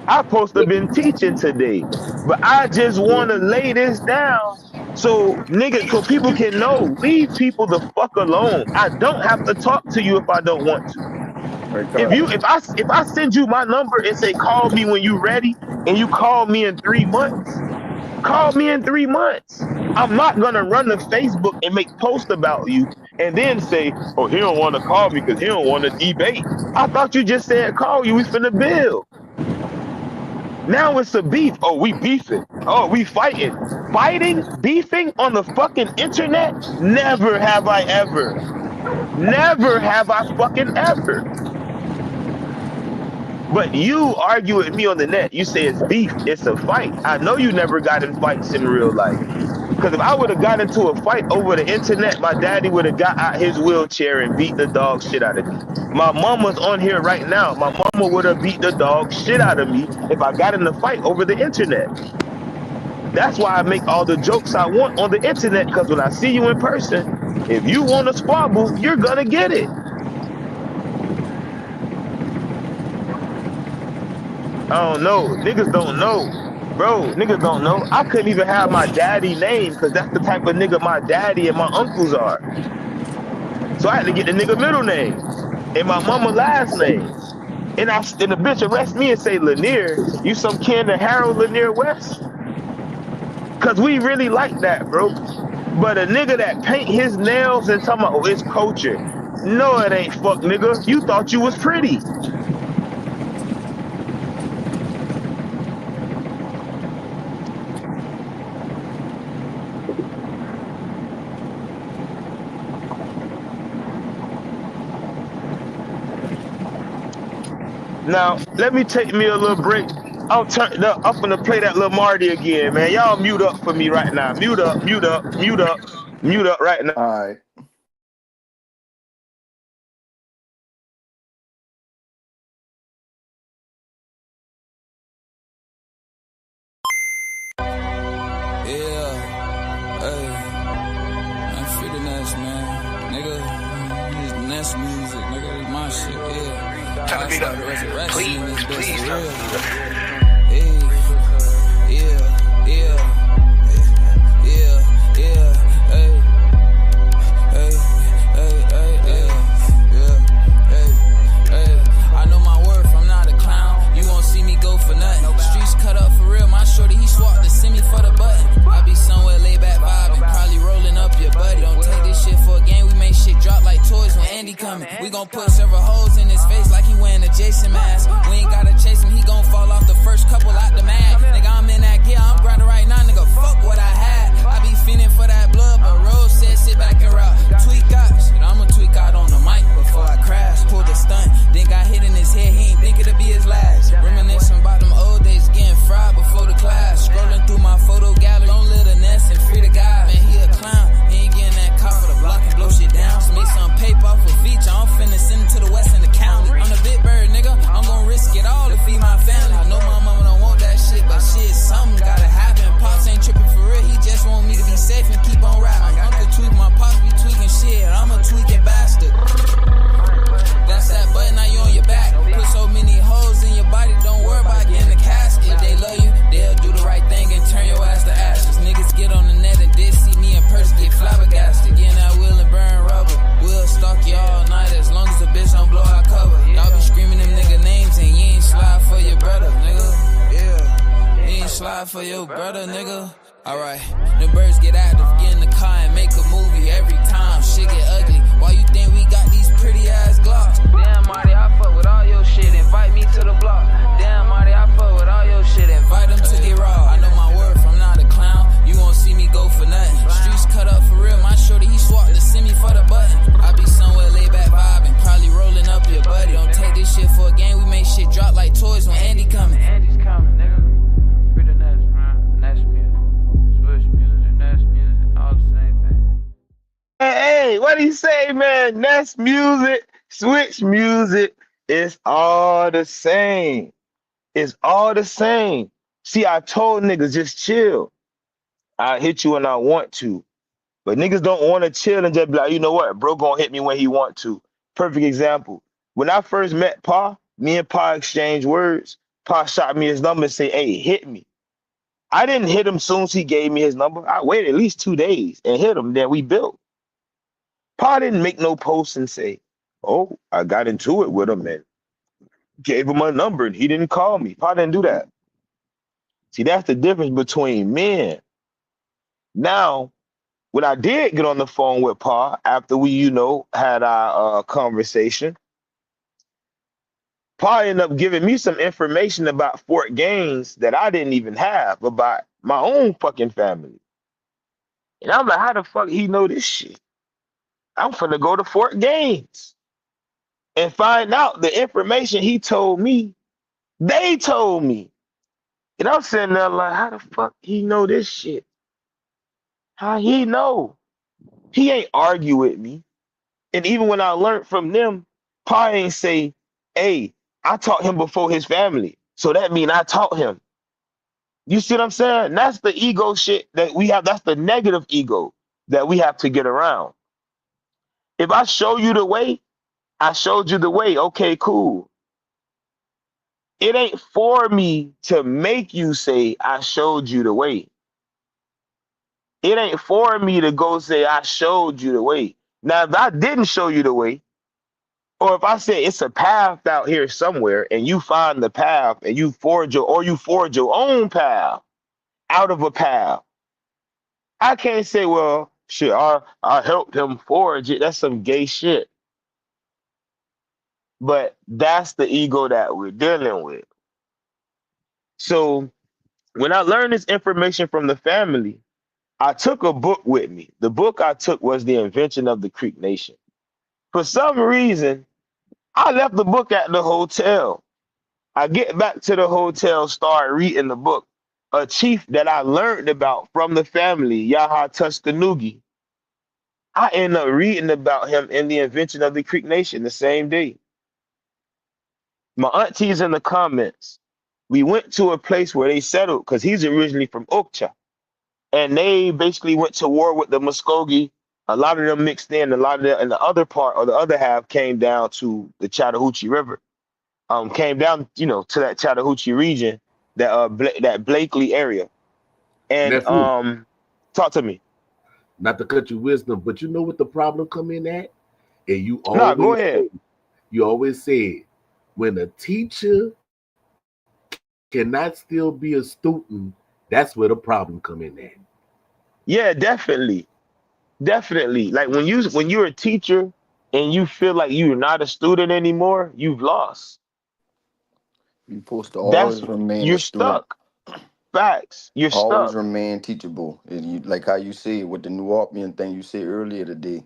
I'm supposed to have been teaching today, but I just want to lay this down so niggas, so people can know. Leave people the fuck alone. I don't have to talk to you if I don't want to. If I send you my number and say call me when you ready, and you call me in 3 months, call me in 3 months. I'm not gonna run to Facebook and make posts about you and then say, oh, he don't want to call me because he don't want to debate. I thought you just said call you. We finna build. Now it's a beef. Oh, we beefing. Oh, we fighting. Fighting, beefing on the fucking internet? Never have I ever. Never have I fucking ever. But you argue with me on the net. You say it's beef. It's a fight. I know you never got in fights in real life. Because if I would have got into a fight over the internet, my daddy would have got out his wheelchair and beat the dog shit out of me. My mama's on here right now. My mama would have beat the dog shit out of me if I got in a fight over the internet. That's why I make all the jokes I want on the internet, because when I see you in person, if you want to squabble, you're gonna get it. I don't know. Niggas don't know. Bro, niggas don't know. I couldn't even have my daddy name because that's the type of nigga my daddy and my uncles are. So I had to get the nigga middle name and my mama last name. And the bitch arrest me and say, Lanier, you some kin to Harold Lanier West? Because we really like that, bro. But a nigga that paint his nails and talking about, oh, it's culture. No, it ain't, fuck nigga. You thought you was pretty. Now, let me take me a little break I'm turned up. I'm gonna play that Lil Marty again, man. Y'all mute up for me right now. Mute up, mute up, mute up, mute up right now. All right. Yeah, hey, man, free the Ness, man. Nigga, this Ness music, nigga, this my shit, yeah. Turn the beat up. Please, please turn the beat up. Hey, yeah, yeah, yeah, yeah, hey, hey, hey, hey, hey, yeah, hey, hey. I know my worth, I'm not a clown. You won't see me go for nothing. Streets cut up for real, my shorty, he swapped the semi for the button. I be somewhere laid back vibing, probably rolling up your buddy. Don't take this shit for a game, we make shit drop like toys when Andy coming. We gon' put several holes in his face like he wearing a Jason mask. We ain't gotta chase him, he gon' fall off the first couple out the mag. Nigga, I'm in that gear, I'm grinding right now, nigga, fuck what I had. I be feeling for that blood, but Rose said sit back and rock. Tweak out, shit, I'ma tweak out on the mic before I crash. Pulled a stunt, then got hit in his head, he ain't think it'll be his last. Reminiscing about them old days, getting fried before the class. Scrolling through my photo gallery, don't live the nest and free the guy. Man, he a clown, he ain't getting that cop for the block and blow shit down. Just make some paper off a feature, I'm finna send it to the west in the county. I'm the big bird, nigga, I'm gon' risk it all to feed my family. I know my mama don't want that shit, but shit, something gotta happen. Pops ain't tripping for real, he just want me to be safe and keep on rapping. Uncle tweak, my pops be tweaking shit, I'm a tweaking bastard. That's that button, now you on your back. Put so many holes in your body, don't worry about getting the casket. If they love you, they'll do the right thing and turn your ass to ashes. Niggas get on the net and did see me in person, get flabbergasted. Getting that wheel and burn rubber. We'll stalk you all night as long as the bitch don't blow our cover. Y'all be screaming them nigga names and you ain't slide for your brother, nigga. Yeah, you ain't slide for your brother, nigga. Alright, the birds get active, get in the car and make a movie every time. Shit get ugly. Why you think we got these pretty ass Glocks? Damn, Marty, I fuck with all your shit. Invite me to the block. Damn, Marty, I fuck with all your shit. Invite them to get raw. I know my worth, I'm not a clown. You won't see me go for nothing. Streets cut up for real. My shorty, he swapped the semi for the button. I be somewhere laid back vibing, probably rolling up your buddy. Don't take this shit for a game. We make shit drop like toys when Andy coming. Andy's coming, nigga. Free the Ness, man. Ness music. Switch music, Ness music, all the same thing. Hey, what do you say, man? Ness music, switch music, it's all the same. It's all the same. See, I told niggas just chill. I hit you when I want to. But niggas don't want to chill and just be like, you know what, bro gonna hit me when he want to. Perfect example. When I first met Pa, me and Pa exchanged words. Pa shot me his number and say, hey, hit me. I didn't hit him soon as he gave me his number. I waited at least 2 days and hit him. Then we built. Pa didn't make no post and say, oh, I got into it with him and gave him a number and he didn't call me. Pa didn't do that. See, that's the difference between men. Now, when I did get on the phone with Pa after we, had our conversation, Pa ended up giving me some information about Fort Gaines that I didn't even have about my own fucking family. And I'm like, how the fuck he know this shit? I'm finna go to Fort Gaines and find out the information he told me, they told me. And I'm sitting there like, how the fuck he know this shit? How he know? He ain't argue with me. And even when I learned from them, Pa ain't say, hey, I taught him before his family. So that mean I taught him. You see what I'm saying? That's the ego shit that we have. That's the negative ego that we have to get around. If I show you the way, I showed you the way. Okay, cool. It ain't for me to make you say I showed you the way. It ain't for me to go say I showed you the way. Now, if I didn't show you the way, or if I say it's a path out here somewhere and you find the path and you forge your own path out of a path, I can't say, well, shit, I helped him forge it. That's some gay shit. But that's the ego that we're dealing with. So when I learned this information from the family, I took a book with me. The book I took was The Invention of the Creek Nation. For some reason, I left the book at the hotel. I get back to the hotel, start reading the book. A chief that I learned about from the family, Yaha Tuskanugi. I end up reading about him in the invention of the Creek Nation the same day. My auntie's in the comments. We went to a place where they settled because he's originally from Okcha. And they basically went to war with the Muskogee. A lot of them mixed in. A lot of them, and the other part or the other half came down to the Chattahoochee River. Came down, to that Chattahoochee region, that Blakely area. And Nephew, talk to me. not to cut your wisdom, but you know what the problem come in at? And Nah, go ahead. you always say, when a teacher cannot still be a student, that's where the problem come in at. Yeah, definitely. Definitely. Like when you're a teacher and you feel like you're not a student anymore, you've lost. You're supposed to That's always remain You're a student. stuck. Facts. You're Always stuck. remain teachable. And you, like how you say with the New Orleans thing you said earlier today,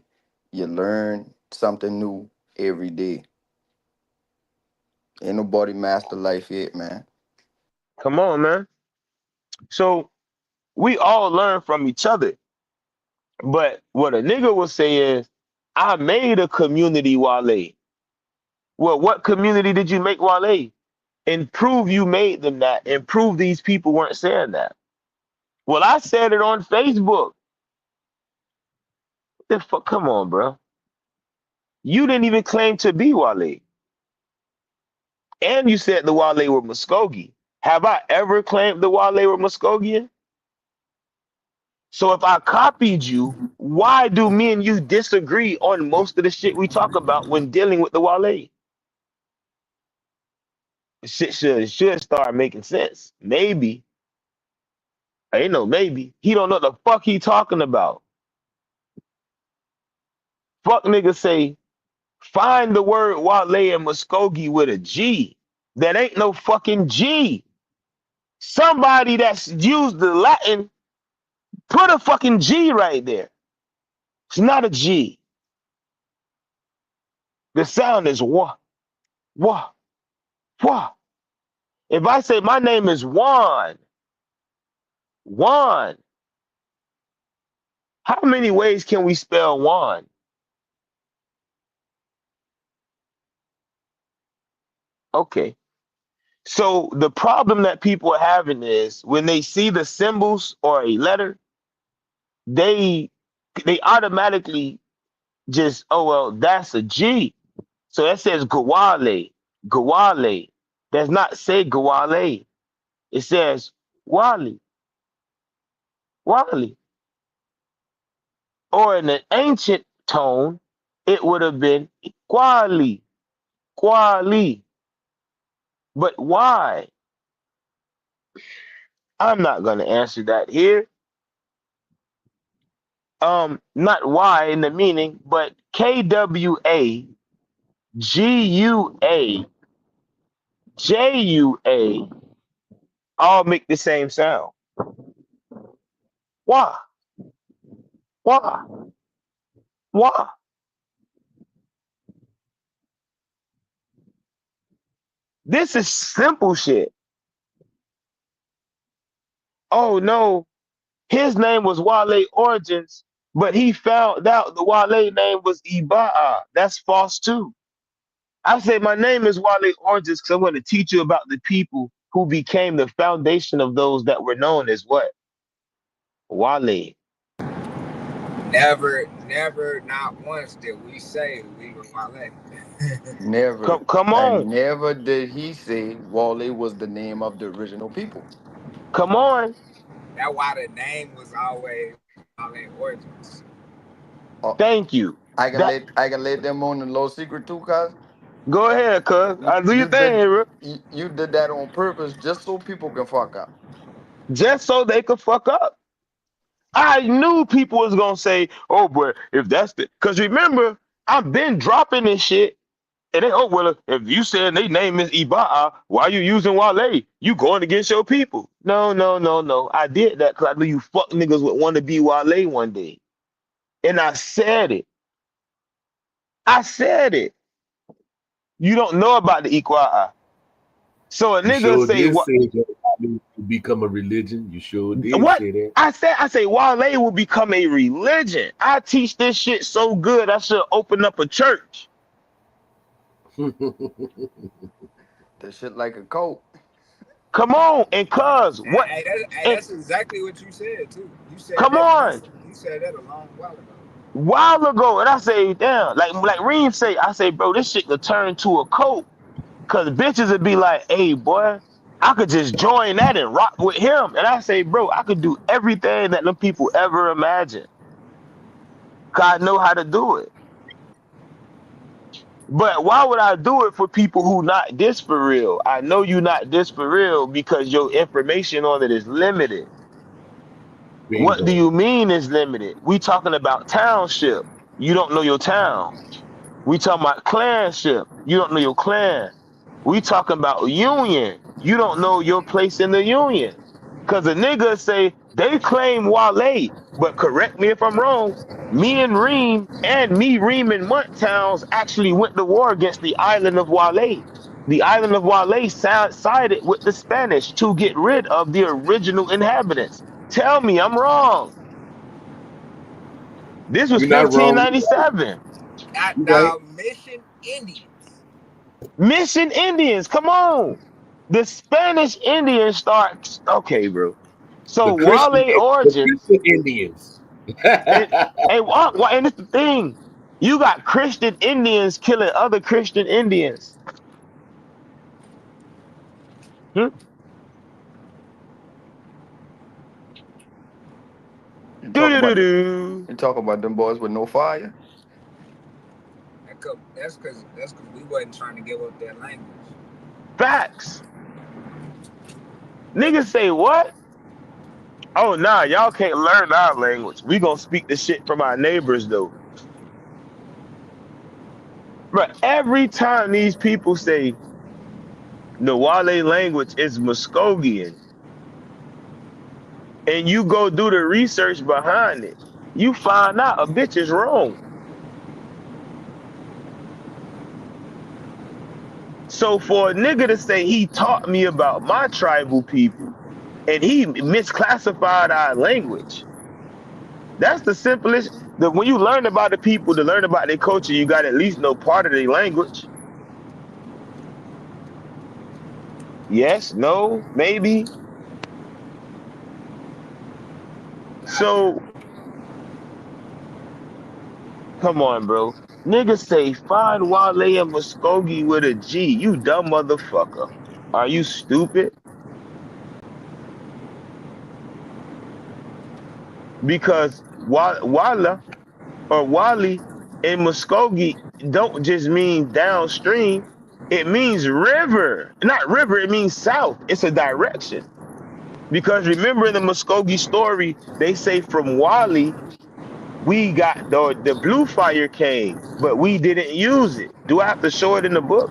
you learn something new every day. Ain't nobody master life yet, man. Come on, man. So we all learn from each other. But what a nigga will say is, I made a community, Wale. Well, what community did you make, Wale? And prove you made them that, and prove these people weren't saying that. Well, I said it on Facebook. The fuck, come on, bro. You didn't even claim to be Wale. And you said the Wale were Muskogee. Have I ever claimed the Wale were Muskogean? So if I copied you, why do me and you disagree on most of the shit we talk about when dealing with the Wale? Shit should start making sense. Maybe. I ain't no maybe. He don't know the fuck he talking about. Fuck niggas say, find the word Wale and Muskogee with a G. That ain't no fucking G. Somebody that's used the Latin, put a fucking G right there. It's not a G. The sound is wah, wah, wah. If I say my name is Juan, Juan, how many ways can we spell Juan? Okay. So the problem that people are having is when they see the symbols or a letter, they automatically just, oh well, that's a G. So that says Gawale, Gawale. Does not say Gawale. It says Wali, Wali. Or in an ancient tone, it would have been Quali, Quali. But why? I'm not gonna answer that here. Not why in the meaning, but KWA, GUA, JUA all make the same sound. Why? Why? Why? This is simple shit. Oh no, his name was Wale Origins, but he found out the Wale name was Ibaa. That's false too. I say my name is Wale Origins because I'm going to teach you about the people who became the foundation of those that were known as what? Wale. Never, not once did we say we were Wale. Never. Come And on. never did he say Wale was the name of the original people. Come on. That's why the name was always Wale Origins. Thank you. I can let them on the low secret too, cuz. Go ahead, cuz. I do your thing, bro. You did that on purpose just so people can fuck up. Just so they could fuck up. I knew people was gonna say, "Oh, boy, if that's the," because remember, I've been dropping this shit, and they, oh well, if you said they name is Ibaa, why you using Wale? You going against your people? No, no, no, no. I did that because I knew you fuck niggas would want to be Wale one day, and I said it. I said it. You don't know about the Ikwaa. So a You nigga sure say did what? say that will become a religion. You sure did What? say that. I say Wale will become a religion. I teach this shit so good. I should open up a church. That shit like a coat. Come on, and cuz what? Hey, And that's exactly what you said too. You said come that. on, You said that a long while ago. while ago, and I say, damn, like Reem say, I say, bro, this shit could turn to a cult. Cause bitches would be like, hey boy, I could just join that and rock with him. And I say, bro, I could do everything that them people ever imagined. Cause I know how to do it. But why would I do it for people who not this for real? I know you not this for real because your information on it is limited. What do Bingo. you mean is limited? We talking about township. You don't know your town. We talking about clanship. You don't know your clan. We talking about union. You don't know your place in the union. Cause a nigga say they claim Wale, but correct me if I'm wrong. Me and Reem and Reem and Munt Towns actually went to war against the island of Wale. The island of Wale sided with the Spanish to get rid of the original inhabitants. Tell me I'm wrong. This was You're not wrong. 1597. You right. Now, Mission Indians. Mission Indians, come on. The Spanish Indians start. Okay, bro. So Wale origins. The Christian Indians. and and it's the thing. You got Christian Indians killing other Christian Indians. Hmm? You Do-do-do-do. talk about them boys with no fire. That's because we wasn't trying to give up their language. Facts. Niggas say what? Oh nah, y'all can't learn our language. We gonna speak the shit from our neighbors though. But every time these people say the Wale language is Muskogean, and you go do the research behind it, you find out a bitch is wrong. So for a nigga to say he taught me about my tribal people and he misclassified our language, that's the simplest. When you learn about the people, to learn about their culture, you got to at least know part of their language. Yes, no, maybe. So, come on, bro. Niggas say find Wale and Muskogee with a G. You dumb motherfucker. Are you stupid? Because Wale or Wally and Muskogee don't just mean downstream. It means river. Not river, it means south. It's a direction. Because remember in the Muskogee story, they say from Wally, we got the blue fire came, but we didn't use it. Do I have to show it in the book?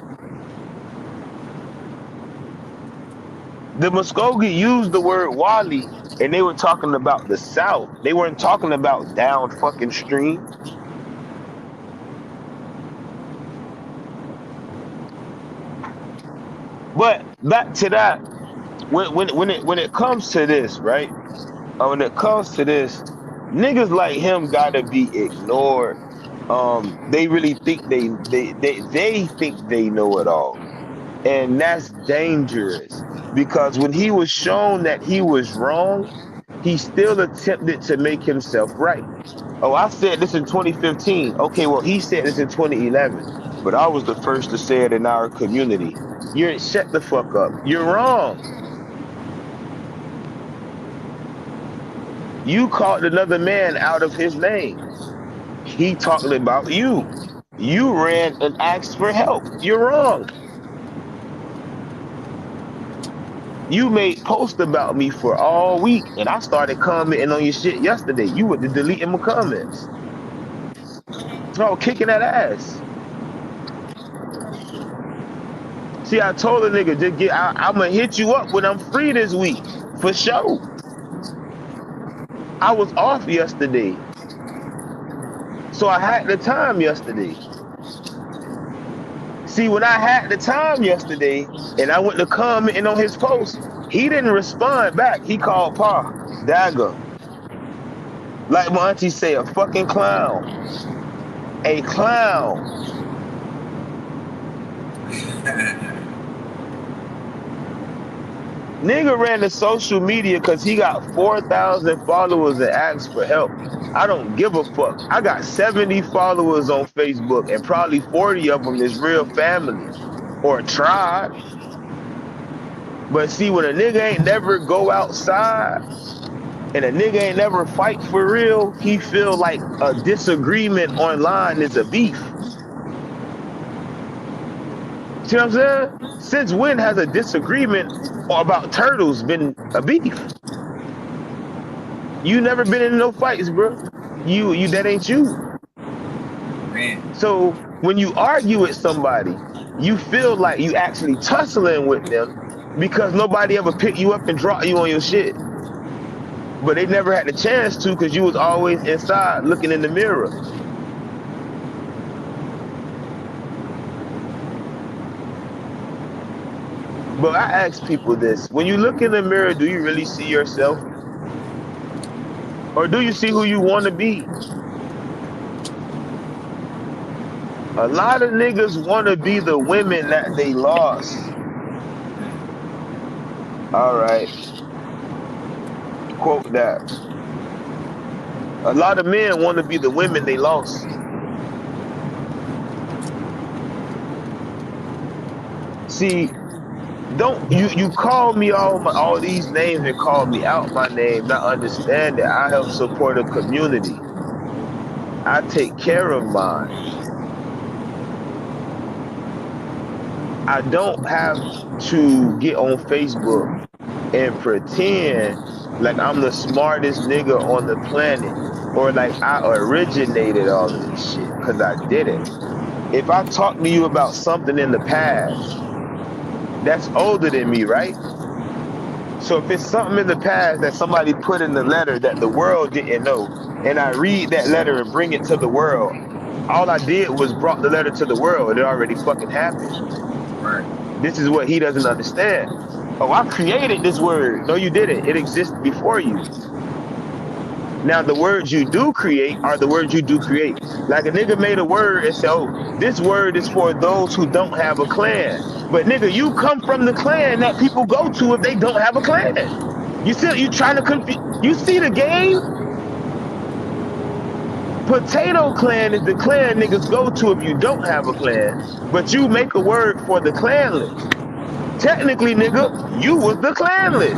The Muskogee used the word Wally, and they were talking about the south. They weren't talking about down fucking stream. But back to that, when it comes to this, right? When it comes to this, niggas like him gotta be ignored. They really think they think they know it all, and that's dangerous. Because when he was shown that he was wrong, he still attempted to make himself right. Oh, I said this in 2015. Okay, well, he said this in 2011, but I was the first to say it in our community. You're shut the fuck up. You're wrong. You called another man out of his name. He talking about you. You ran and asked for help. You're wrong. You made posts about me for all week, and I started commenting on your shit yesterday. You were deleting my comments. Oh, kicking that ass. See, I told the nigga, just I'm gonna hit you up when I'm free this week, for sure. I was off yesterday, so I had the time yesterday. See, when I had the time yesterday and I went to commenting on his post, he didn't respond back. He called Pa Dagger. Like my auntie say, a fucking clown. A clown. Nigga ran to social media because he got 4,000 followers and asked for help. I don't give a fuck. I got 70 followers on Facebook and probably 40 of them is real family or tribe. But see, when a nigga ain't never go outside and a nigga ain't never fight for real, he feel like a disagreement online is a beef. See what I'm saying? Since when has a disagreement about turtles been a beef? You never been in no fights, bro. You that ain't you. Man. So when you argue with somebody, you feel like you actually tussling with them because nobody ever picked you up and dropped you on your shit. But they never had the chance to because you was always inside looking in the mirror. But I ask people this, when you look in the mirror, do you really see yourself? Or do you see who you want to be? A lot of niggas want to be the women that they lost. All right. Quote that. A lot of men want to be the women they lost. See, don't you call me all these names and call me out my name, not understand that I help support a community. I take care of mine. I don't have to get on Facebook and pretend like I'm the smartest nigga on the planet or like I originated all of this shit, because I didn't. If I talk to you about something in the past, that's older than me, right? So if it's something in the past that somebody put in the letter that the world didn't know, and I read that letter and bring it to the world, all I did was brought the letter to the world. It already fucking happened. Right. This is what he doesn't understand. Oh, I created this word. No, you didn't. It existed before you. Now, the words you do create are the words you do create. Like a nigga made a word and said, oh, this word is for those who don't have a clan. But nigga, you come from the clan that people go to if they don't have a clan. You trying to confuse, you see the game? Potato Clan is the clan niggas go to if you don't have a clan, but you make a word for the clanless. Technically, nigga, you was the clanless.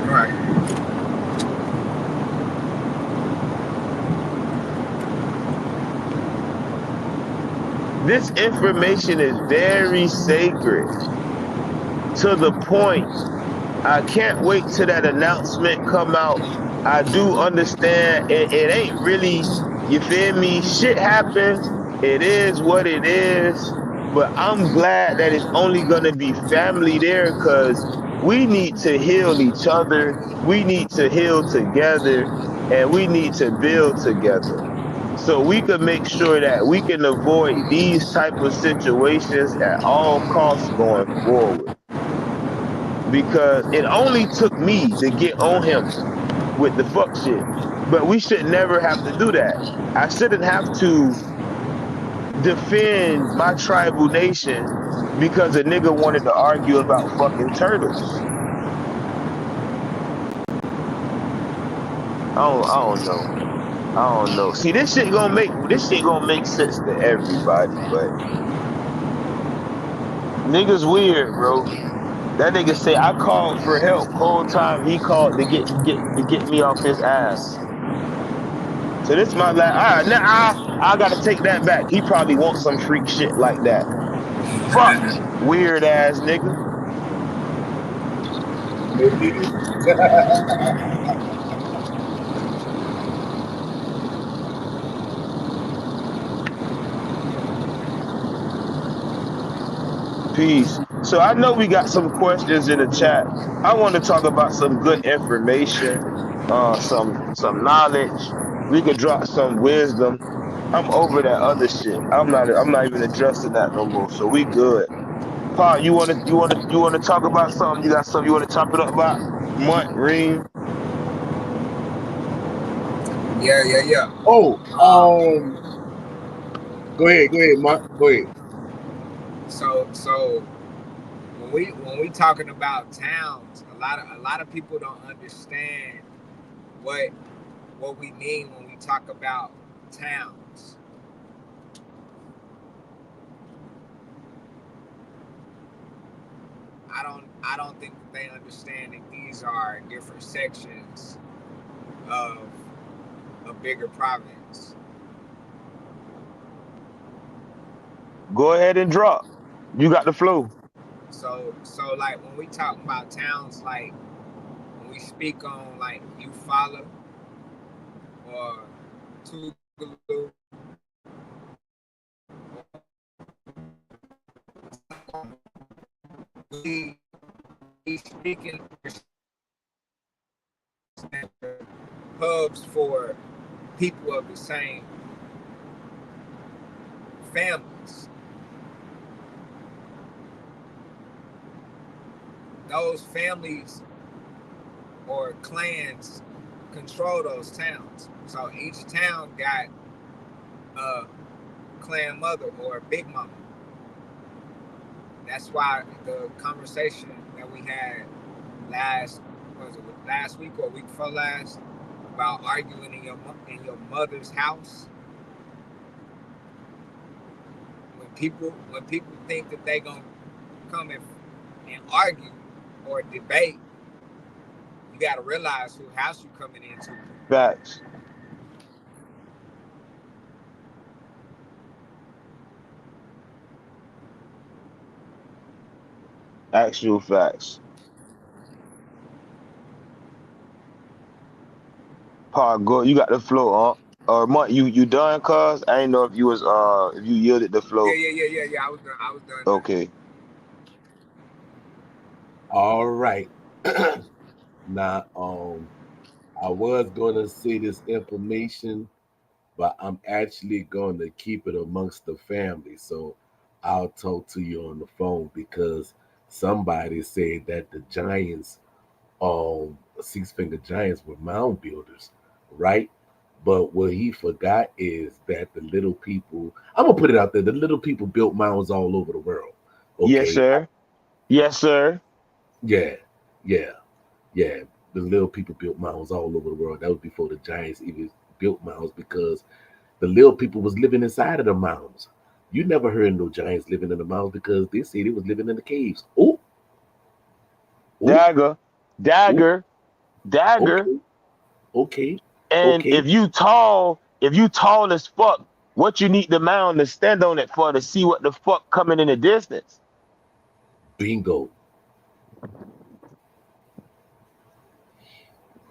Right. This information is very sacred to the point I can't wait till that announcement come out. I do understand it ain't really, you feel me? Shit happens. It is what it is. But I'm glad that it's only gonna be family there, because we need to heal each other. We need to heal together, and we need to build together. So we can make sure that we can avoid these type of situations at all costs going forward. Because it only took me to get on him with the fuck shit. But we should never have to do that. I shouldn't have to defend my tribal nation because a nigga wanted to argue about fucking turtles. I don't know. See, this shit gonna make sense to everybody, but niggas weird, bro. That nigga say I called for help whole time he called to get me off his ass. So this my last. All right, now I gotta take that back. He probably wants some freak shit like that. Fuck, weird ass nigga. Peace. So I know we got some questions in the chat. I want to talk about some good information, some knowledge. We could drop some wisdom. I'm over that other shit. I'm not even addressing that no more. So we good. Paul, you wanna talk about something? You got something you wanna chop it up about? Mutt, Reem. Yeah. Oh, Um, go ahead, Mark. Go ahead. so when we talking about towns, a lot of people don't understand what what we mean when we talk about towns. I don't think that they understand that these are different sections of a bigger province. Go ahead and drop. You got the flow. So like when we talk about towns, like when we speak on like Eufaula or Tougaloo, we speaking hubs for people of the same families. Those families or clans control those towns. So each town got a clan mother or a big mama. That's why the conversation that we had last week or week before last about arguing in your mother's house. When people think that they gonna come and argue or debate, you got to realize who house you coming into. Facts. Actual facts. Paul, go. You got the flow, huh? Or Mutt, you done, cuz? I ain't know if you was if you yielded the flow. Yeah. I was done. Okay. All right. Now, I was gonna say this information, but I'm actually going to keep it amongst the family. So I'll talk to you on the phone because somebody said that the Giants, Six Finger Giants, were mound builders, right? But what he forgot is that the little people, I'm gonna put it out there, the little people built mounds all over the world. Yes, Okay. sir. Yes, sir. Yeah, yeah, yeah. The little people built mounds all over the world. That was before the Giants even built mounds because the little people was living inside of the mounds. You never heard no giants living in the mounds because they said they was living in the caves. Oh, oh, Dagger. oh, Dagger. Dagger. okay, okay, And okay. if you tall as fuck, what you need the mound to stand on it for to see what the fuck coming in the distance? Bingo.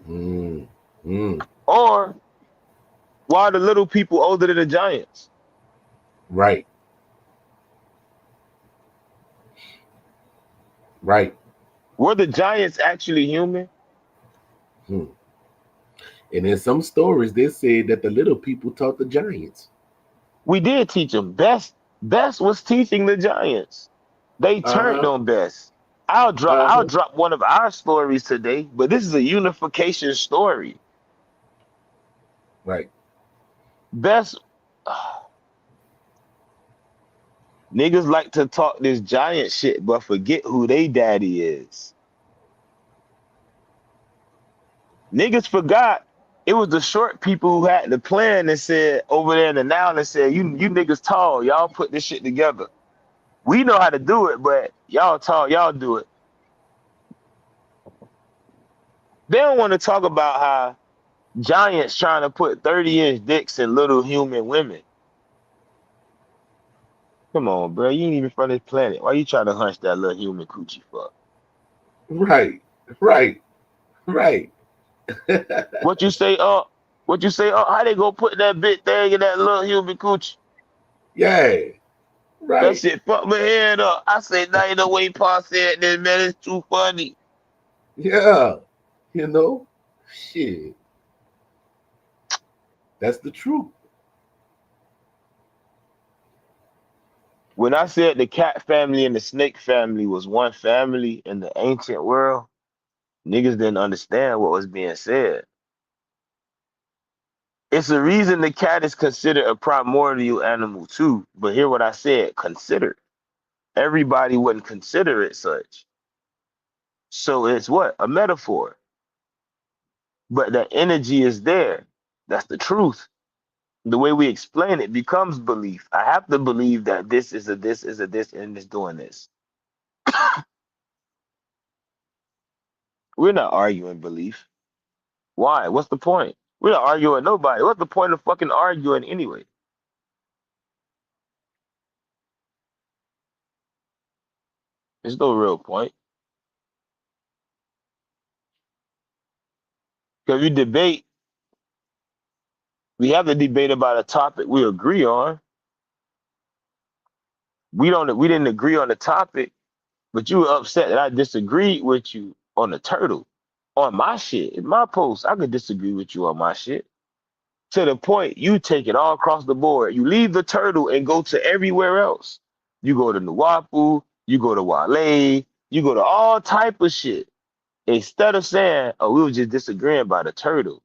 Mm, mm, Or why are the little people older than the giants? right, right. Were the giants actually human? Hmm. And in some stories, they said that the little people taught the giants. We did teach them. Best was teaching the giants. They turned Uh-huh. on Best. I'll Uh-huh. drop one of our stories today, but this is a unification story. Right. Best niggas like to talk this giant shit, but forget who they daddy is. Niggas forgot it was the short people who had the plan and said over there in the now and said, you niggas tall, y'all put this shit together. We know how to do it, but y'all tall, y'all do it. They don't want to talk about how giants trying to put 30-inch dicks in little human women. Come on, bro. You ain't even from this planet. Why you trying to hunch that little human coochie for? Right. Right. Right. What you say, What you say, how they gonna put that big thing in that little human coochie? Yeah. That Right. shit fucked my head up. I said, now you know what Pa said this, man. It's too funny. Yeah. You know? Shit. That's the truth. When I said the cat family and the snake family was one family in the ancient world, niggas didn't understand what was being said. It's a reason the cat is considered a primordial animal too. But hear what I said, considered. Everybody wouldn't consider it such. So it's what? A metaphor. But the energy is there. That's the truth. The way we explain it becomes belief. I have to believe that this is a this is a this and it's doing this. We're not arguing belief. Why? What's the point? We're not arguing with nobody. What's the point of fucking arguing anyway? There's no real point. Because we debate, we have to debate about a topic we agree on. We didn't agree on the topic, but you were upset that I disagreed with you on the turtle. On my shit. In my post, I could disagree with you on my shit. To the point you take it all across the board. You leave the turtle and go to everywhere else. You go to Nuwapu, you go to Wale, you go to all type of shit. Instead of saying, oh, we were just disagreeing about a turtle.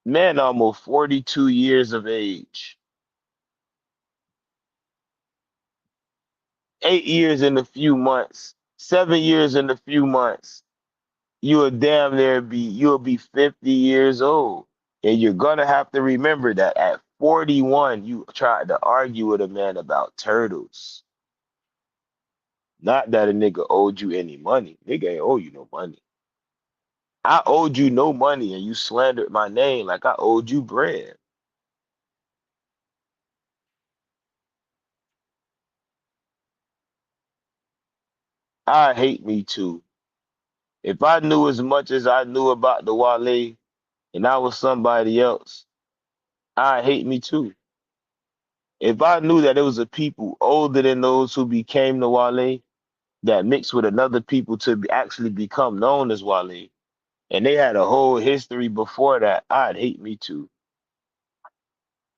Man, almost 42 years of age. 8 years in a few months. 7 years in a few months. You'll you'll be 50 years old. And you're gonna have to remember that at 41, you tried to argue with a man about turtles. Not that a nigga owed you any money. Nigga ain't owe you no money. I owed you no money and you slandered my name like I owed you bread. I hate me too. If I knew as much as I knew about the Wale and I was somebody else, I hate me too. If I knew that it was a people older than those who became the Wale that mixed with another people to actually become known as Wale, and they had a whole history before that, I'd hate me too.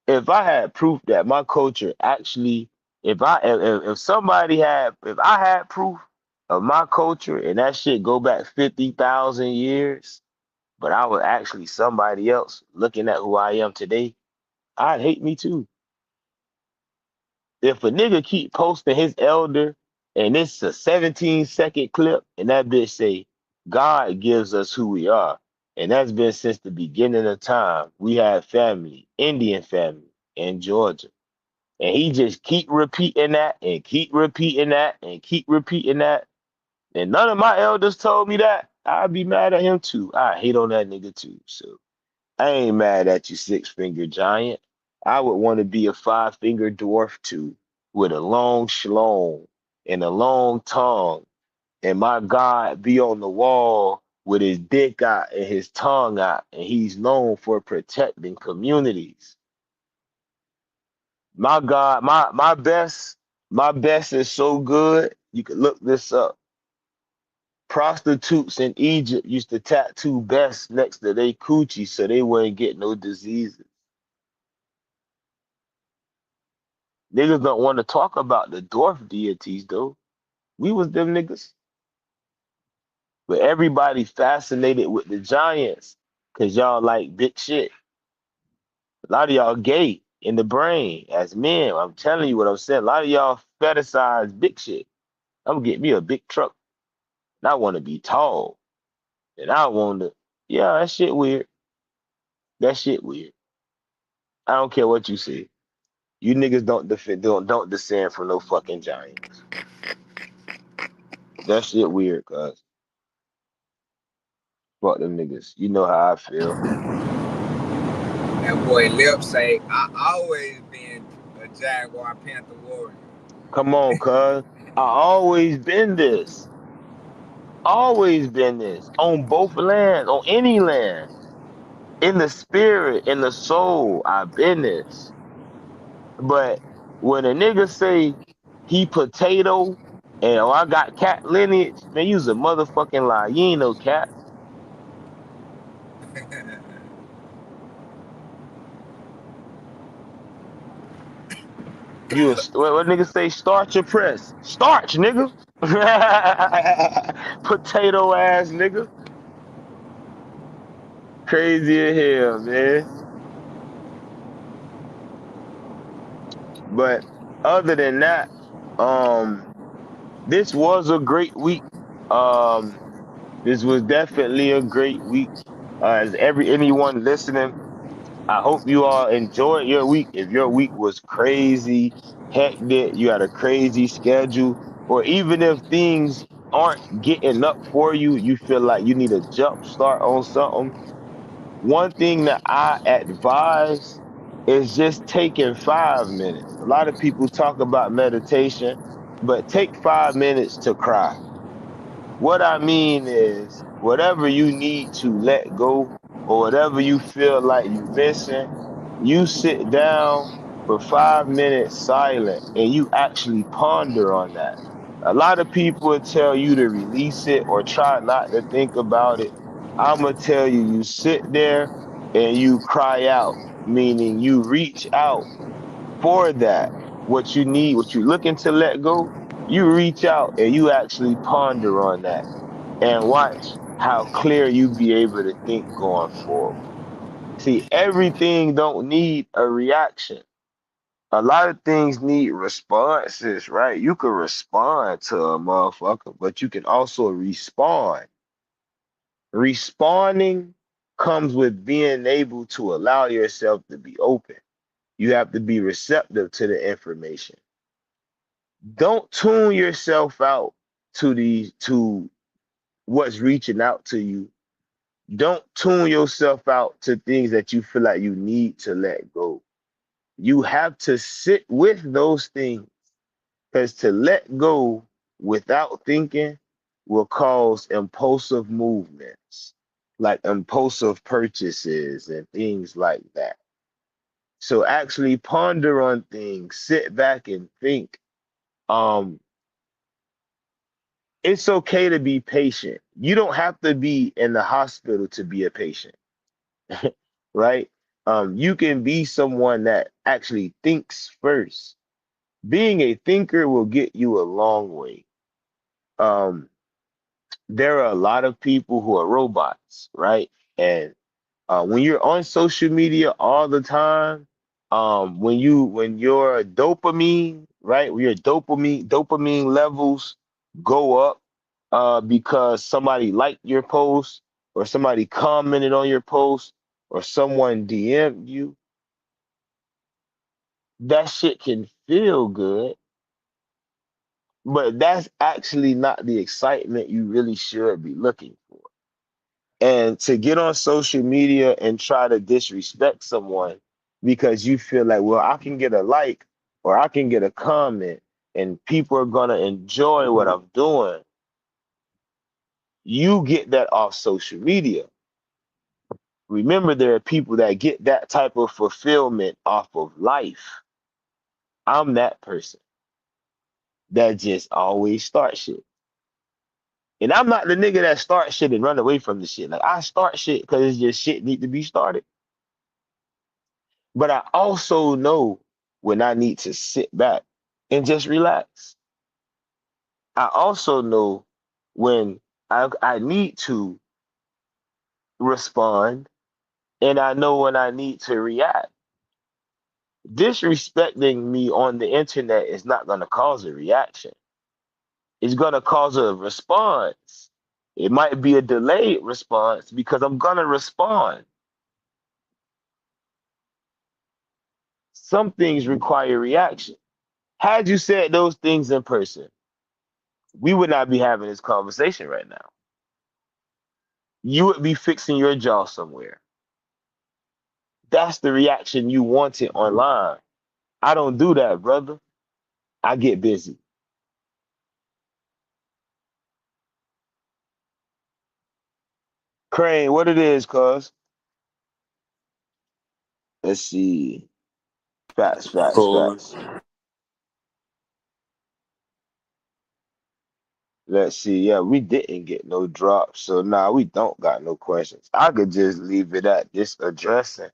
If I had proof that my culture actually, if somebody had, if I had proof of my culture and that shit go back 50,000 years, but I was actually somebody else looking at who I am today, I'd hate me too. If a nigga keep posting his elder and it's a 17-second clip and that bitch say, God gives us who we are. And that's been since the beginning of time. We have family, Indian family in Georgia. And he just keep repeating that and keep repeating that and keep repeating that. And none of my elders told me that. I'd be mad at him too. I hate on that nigga too. So I ain't mad at you, six-finger giant. I would want to be a five-finger dwarf too, with a long shlong and a long tongue. And my God be on the wall with his dick out and his tongue out, and he's known for protecting communities. My God, my best is so good. You can look this up. Prostitutes in Egypt used to tattoo best next to their coochie so they wouldn't get no diseases. Niggas don't want to talk about the dwarf deities though. We was them niggas. But everybody fascinated with the giants because y'all like big shit. A lot of y'all gay in the brain as men. I'm telling you what I'm saying. A lot of y'all fetishize big shit. I'm gonna get me a big truck. And I want to be tall. And I want to, yeah, that shit weird. That shit weird. I don't care what you say. You niggas don't descend from no fucking giants. That shit weird, cuz. Fuck them niggas. You know how I feel. That boy Lip say, I always been a Jaguar Panther warrior. Come on, cuz. I always been this. Always been this. On both lands, on any land. In the spirit, in the soul, I've been this. But when a nigga say he potato and oh, I got cat lineage, man, you's a motherfucking lie. You ain't no cat. What niggas say? Starch your press. Starch, nigga. Potato ass nigga. Crazy as hell, man. But other than that, um, this was a great week. Um, this was definitely a great week. As anyone listening, I hope you all enjoyed your week. If your week was crazy, hectic, you had a crazy schedule, or even if things aren't getting up for you, you feel like you need a jump start on something. One thing that I advise is just taking 5 minutes. A lot of people talk about meditation, but take 5 minutes to cry. What I mean is, whatever you need to let go or whatever you feel like you're missing, you sit down for 5 minutes silent and you actually ponder on that. A lot of people will tell you to release it or try not to think about it. I'm going to tell you, you sit there and you cry out, meaning you reach out for that, what you need, what you're looking to let go. You reach out and you actually ponder on that and watch how clear you be able to think going forward. See, everything don't need a reaction. A lot of things need responses, right? You can respond to a motherfucker, but you can also respond. Responding comes with being able to allow yourself to be open. You have to be receptive to the information. Don't tune yourself out to what's reaching out to you. Don't tune yourself out to things that you feel like you need to let go. You have to sit with those things because to let go without thinking will cause impulsive movements, like impulsive purchases and things like that. So actually ponder on things, sit back and think. Um, it's okay to be patient. You don't have to be in the hospital to be a patient. Right? You can be someone that actually thinks first. Being a thinker will get you a long way. Um, there are a lot of people who are robots, right? And when you're on social media all the time, when your dopamine, right, when your dopamine levels go up because somebody liked your post or somebody commented on your post or someone DM'd you, that shit can feel good, but that's actually not the excitement you really should be looking for. And to get on social media and try to disrespect someone because you feel like, well, I can get a like or I can get a comment and people are going to enjoy what I'm doing, you get that off social media. Remember, there are people that get that type of fulfillment off of life. I'm that person that just always starts shit. And I'm not the nigga that starts shit and run away from the shit. Like, I start shit because it's just shit need to be started. But I also know when I need to sit back and just relax. I also know when I need to respond, and I know when I need to react. Disrespecting me on the internet is not going to cause a reaction. It's going to cause a response. It might be a delayed response because I'm going to respond. Some things require reaction. Had you said those things in person, we would not be having this conversation right now. You would be fixing your jaw somewhere. That's the reaction you wanted online. I don't do that, brother. I get busy. Crane, what it is, cuz? Let's see. Facts, facts, Cool. facts. Let's see. Yeah, we didn't get no drops. So now we don't got no questions. I could just leave it at this addressing.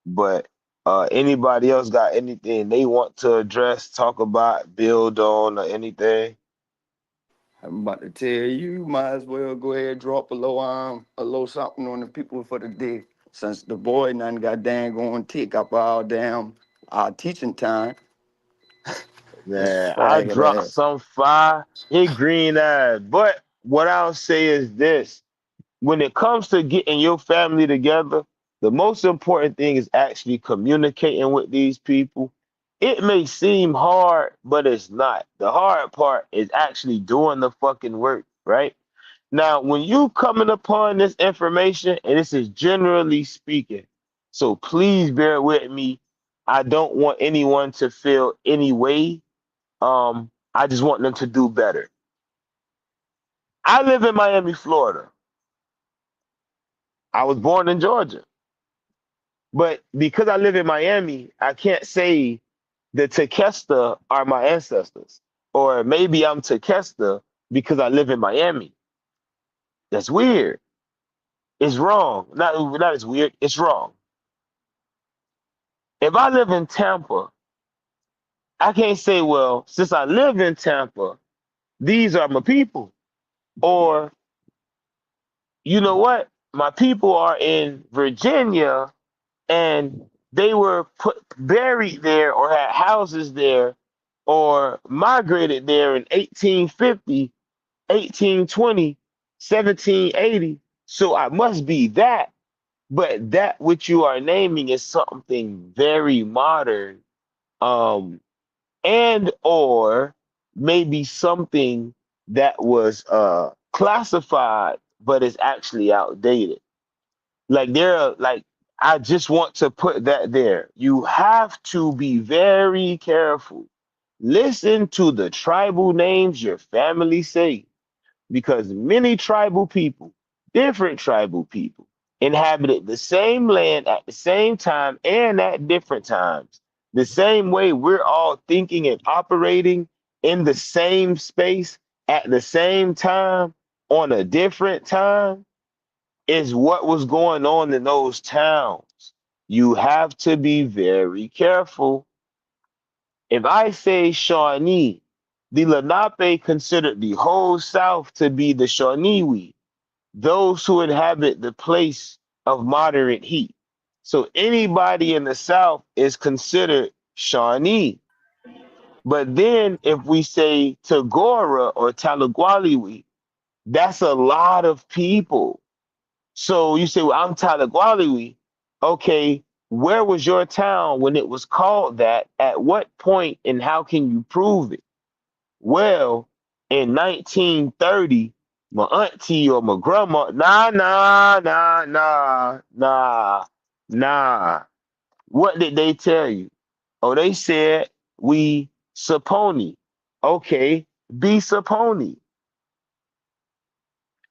But Anybody else got anything they want to address, talk about, build on, or anything? I'm about to tell you, might as well go ahead and drop a little something on the people for the day. Since the boy none got dang on tick up our damn our teaching time. Let's Man, I flag it dropped ass. some fire. He green eyed. But what I'll say is this. When it comes to getting your family together, the most important thing is actually communicating with these people. It may seem hard, but it's not. The hard part is actually doing the fucking work, right? Now, when you coming upon this information, and this is generally speaking, so please bear with me. I don't want anyone to feel any way. I just want them to do better. I live in Miami, Florida. I was born in Georgia. But because I live in Miami, I can't say the Tequesta are my ancestors. Or maybe I'm Tequesta because I live in Miami. That's weird. It's wrong. Not as weird. It's wrong. If I live in Tampa, I can't say, well, since I live in Tampa, these are my people. Or, you know what? My people are in Virginia and they were buried there or had houses there or migrated there in 1850, 1820, 1780. So I must be that. But that which you are naming is something very modern, um, and or maybe something that was classified but is actually outdated. Like I just want to put that there. You have to be very careful. Listen to the tribal names your family say, because many tribal people, different tribal people, inhabited the same land at the same time and at different times. The same way we're all thinking and operating in the same space at the same time on a different time is what was going on in those towns. You have to be very careful. If I say Shawnee, the Lenape considered the whole South to be the Shawneewe, those who inhabit the place of moderate heat. So anybody in the South is considered Shawnee. But then if we say Tagora or Talagualiwi, that's a lot of people. So you say, well, I'm Tyler Gualiwi. Okay, where was your town when it was called that? At what point and how can you prove it? Well, in 1930, my auntie or my grandma, nah. What did they tell you? Oh, they said we Saponi. Okay, be Saponi.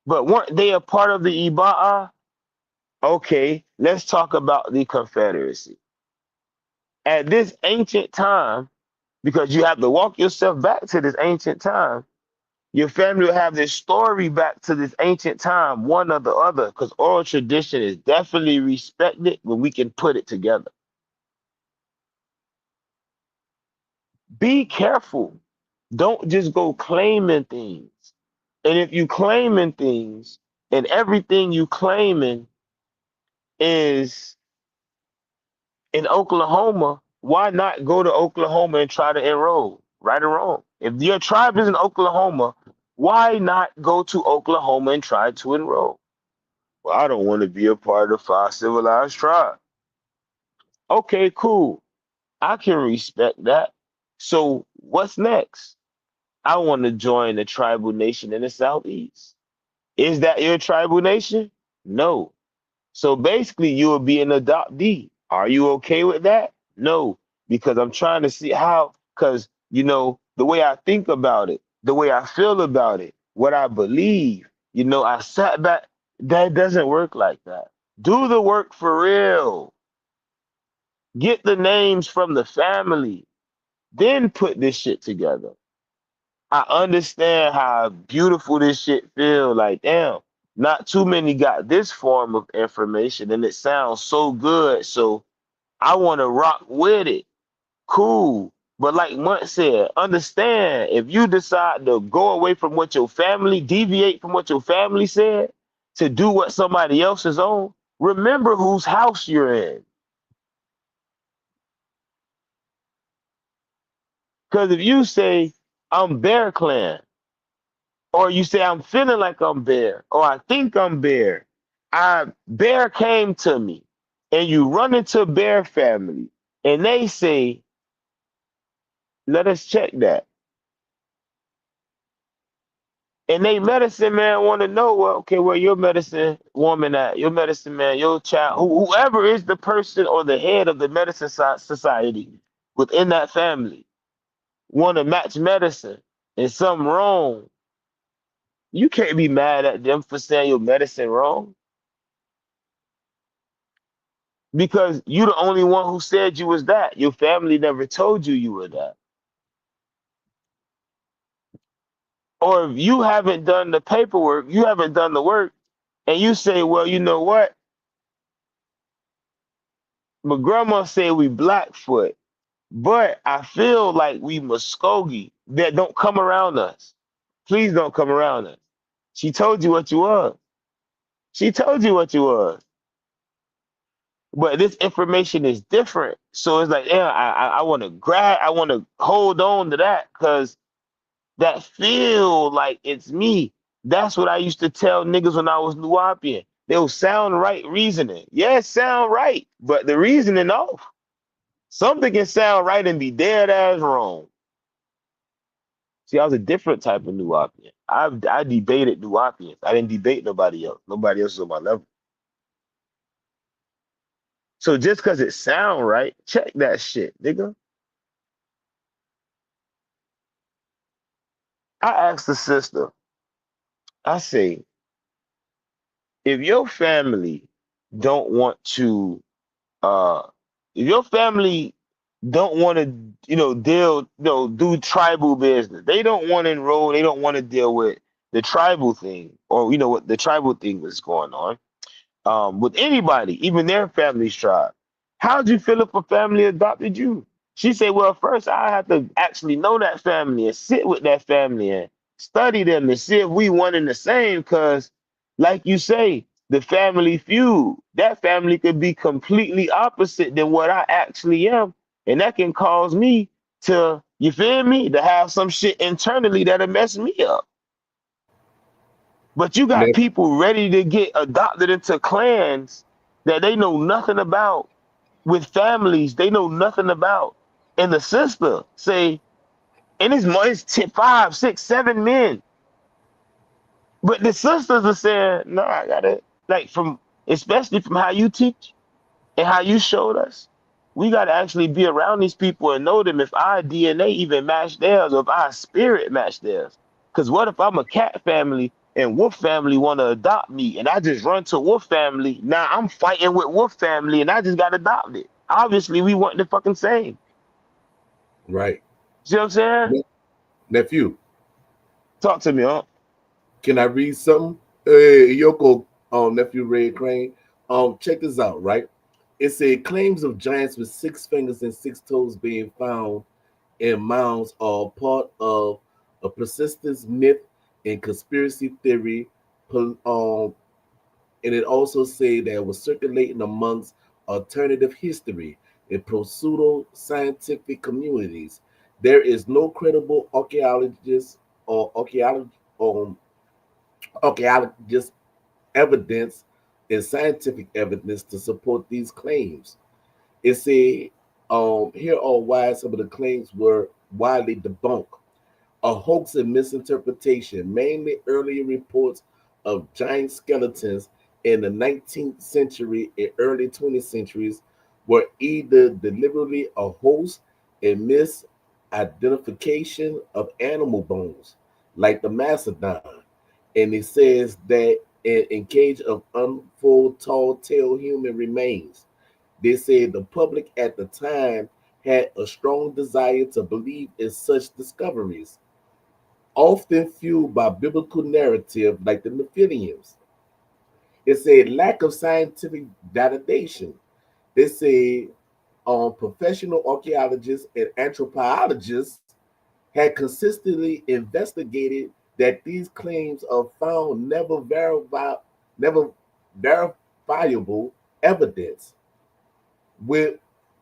But weren't they a part of the Iba'a? Okay, let's talk about the Confederacy. At this ancient time, because you have to walk yourself back to this ancient time, your family will have this story back to this ancient time, one or the other, because oral tradition is definitely respected when we can put it together. Be careful. Don't just go claiming things. And if you claiming things and everything you claiming is in Oklahoma, why not go to Oklahoma and try to enroll? Right or wrong? If your tribe is in Oklahoma, why not go to Oklahoma and try to enroll? Well, I don't want to be a part of five civilized tribes. Okay, cool. I can respect that. So what's next? I want to join the tribal nation in the Southeast. Is that your tribal nation? No. So basically, you will be an adoptee. Are you okay with that? No, because I'm trying to see how, because, the way I think about it, the way I feel about it, what I believe, I sat back. That doesn't work like that. Do the work for real. Get the names from the family. Then put this shit together. I understand how beautiful this shit feel. Like, damn, not too many got this form of information, and it sounds so good. So I want to rock with it. Cool. But like Munt said, understand if you decide to go away from what your family, deviate from what your family said to do what somebody else is on, remember whose house you're in. Because if you say, I'm Bear Clan, or you say, I'm feeling like I'm Bear, or I think I'm Bear, Bear came to me, and you run into Bear family, and they say, let us check that. And they medicine man want to know, well, okay, where your medicine woman at, your medicine man, your child, whoever is the person or the head of the medicine society within that family, want to match medicine and something wrong. You can't be mad at them for saying your medicine wrong because you the only one who said you was that. Your family never told you you were that. Or if you haven't done the paperwork, you haven't done the work, and you say, well, you know what? My grandma said we Blackfoot, but I feel like we Muskogee. That don't come around us. Please don't come around us. She told you what you was. She told you what you was. But this information is different. So it's like, yeah, I want to grab, I want to hold on to that because that feel like it's me. That's what I used to tell niggas when I was Nuwapian. They'll sound right reasoning. Yeah, sound right, but the reasoning off. Something can sound right and be dead as wrong. See, I was a different type of Nuwapian. I debated Nuwapians. I didn't debate nobody else. Nobody else was on my level. So just because it sound right, check that shit, nigga. I asked the sister, I say, if your family don't want to, uh, if your family don't want to, deal, do tribal business, they don't want to enroll, they don't want to deal with the tribal thing, or what the tribal thing was going on. With anybody, even their family's tribe. How'd you feel if a family adopted you? She said, well, first I have to actually know that family and sit with that family and study them and see if we one and the same. Because, like you say, the family feud, that family could be completely opposite than what I actually am. And that can cause me to, you feel me, to have some shit internally that'll mess me up. But you got people ready to get adopted into clans that they know nothing about, with families they know nothing about. And the sister say, and it's 5, 6, 7 men. But the sisters are saying, no, I gotta, like, especially from how you teach and how you showed us, we gotta actually be around these people and know them if our DNA even match theirs or if our spirit match theirs. Because what if I'm a cat family and Wolf family want to adopt me and I just run to Wolf family? Now I'm fighting with Wolf family and I just got adopted. Obviously, we weren't the fucking same. Right. See what I'm saying? Nephew. Talk to me, huh? Can I read something? Hey, Yoko, nephew Red Crane. Check this out, right? It said claims of giants with 6 fingers and 6 toes being found in mounds are part of a persistence myth and conspiracy theory. And it also said that it was circulating amongst alternative history and pseudo-scientific communities. There is no credible archaeologist or archaeologist evidence and scientific evidence to support these claims. It said, here are why some of the claims were widely debunked. A hoax and misinterpretation, mainly earlier reports of giant skeletons in the 19th century and early 20th centuries were either deliberately a hoax and misidentification of animal bones, like the mastodon. And it says that in cage of unfold tall tale human remains. They said the public at the time had a strong desire to believe in such discoveries, often fueled by biblical narrative like the Nephilims. It said lack of scientific validation. They say Professional archaeologists and anthropologists had consistently investigated that these claims are found never verifiable evidence. With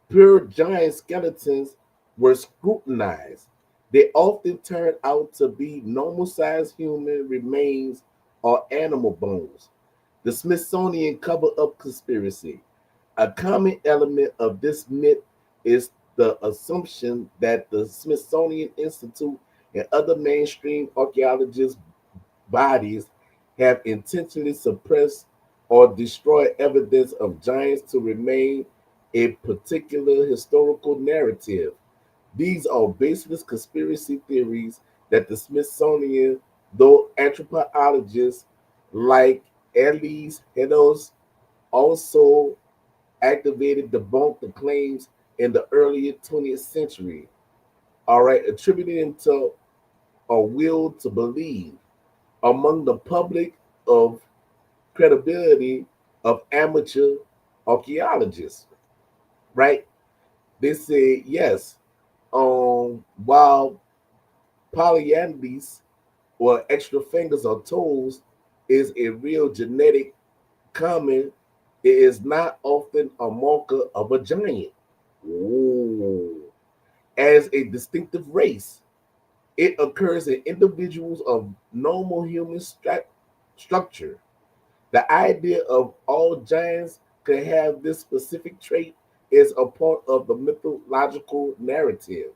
pure giant skeletons were scrutinized, they often turned out to be normal-sized human remains or animal bones. The Smithsonian cover-up conspiracy. A common element of this myth is the assumption that the Smithsonian Institute and other mainstream archaeologist bodies have intentionally suppressed or destroyed evidence of giants to remain a particular historical narrative. These are baseless conspiracy theories that the Smithsonian, though anthropologists like Elise Hedos also activated debunked the claims in the early 20th century, all right, attributing to a will to believe among the public of credibility of amateur archaeologists, right? They say yes, while polyandries or extra fingers or toes is a real genetic common, it is not often a marker of a giant. Ooh. As a distinctive race, it occurs in individuals of normal human structure. The idea of all giants could have this specific trait is a part of the mythological narrative.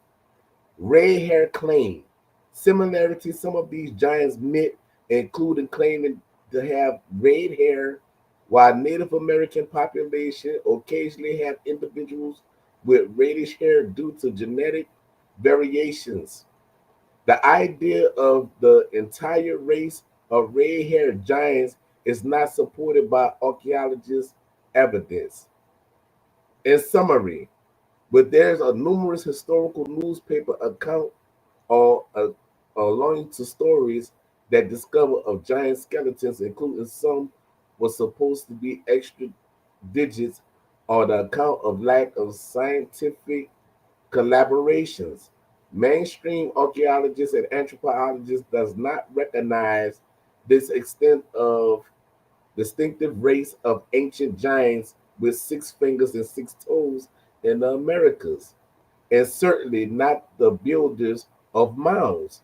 Red hair claim. Similarity, some of these giants' myth including claiming to have red hair, while Native American population occasionally have individuals with reddish hair due to genetic variations. The idea of the entire race of red-haired giants is not supported by archaeologists' evidence. In summary, but there's a numerous historical newspaper account or belonging to stories that discover of giant skeletons, including some were supposed to be extra digits, or the account of lack of scientific collaborations. Mainstream archaeologists and anthropologists does not recognize this extent of distinctive race of ancient giants with 6 fingers and 6 toes in the Americas, and certainly not the builders of mounds.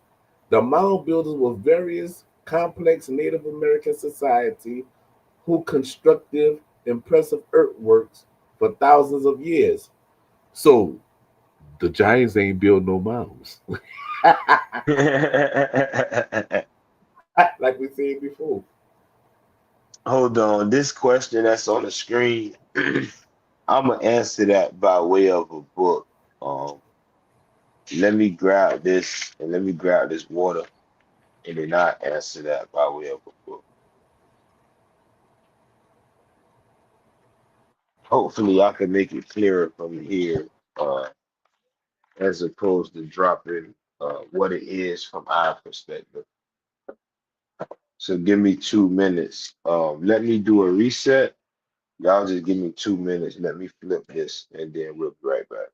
The mound builders were various complex Native American society who constructed impressive earthworks for thousands of years. So the giants ain't built no mounds. Like we said before. Hold on. This question that's on the screen, I'm gonna answer that by way of a book. Let me grab this and let me grab this water, and then I answer that by way of a book. Hopefully, I can make it clearer from here, as opposed to dropping what it is from our perspective. So give me 2 minutes. Let me do a reset. Y'all just give me 2 minutes. Let me flip this, and then we'll be right back.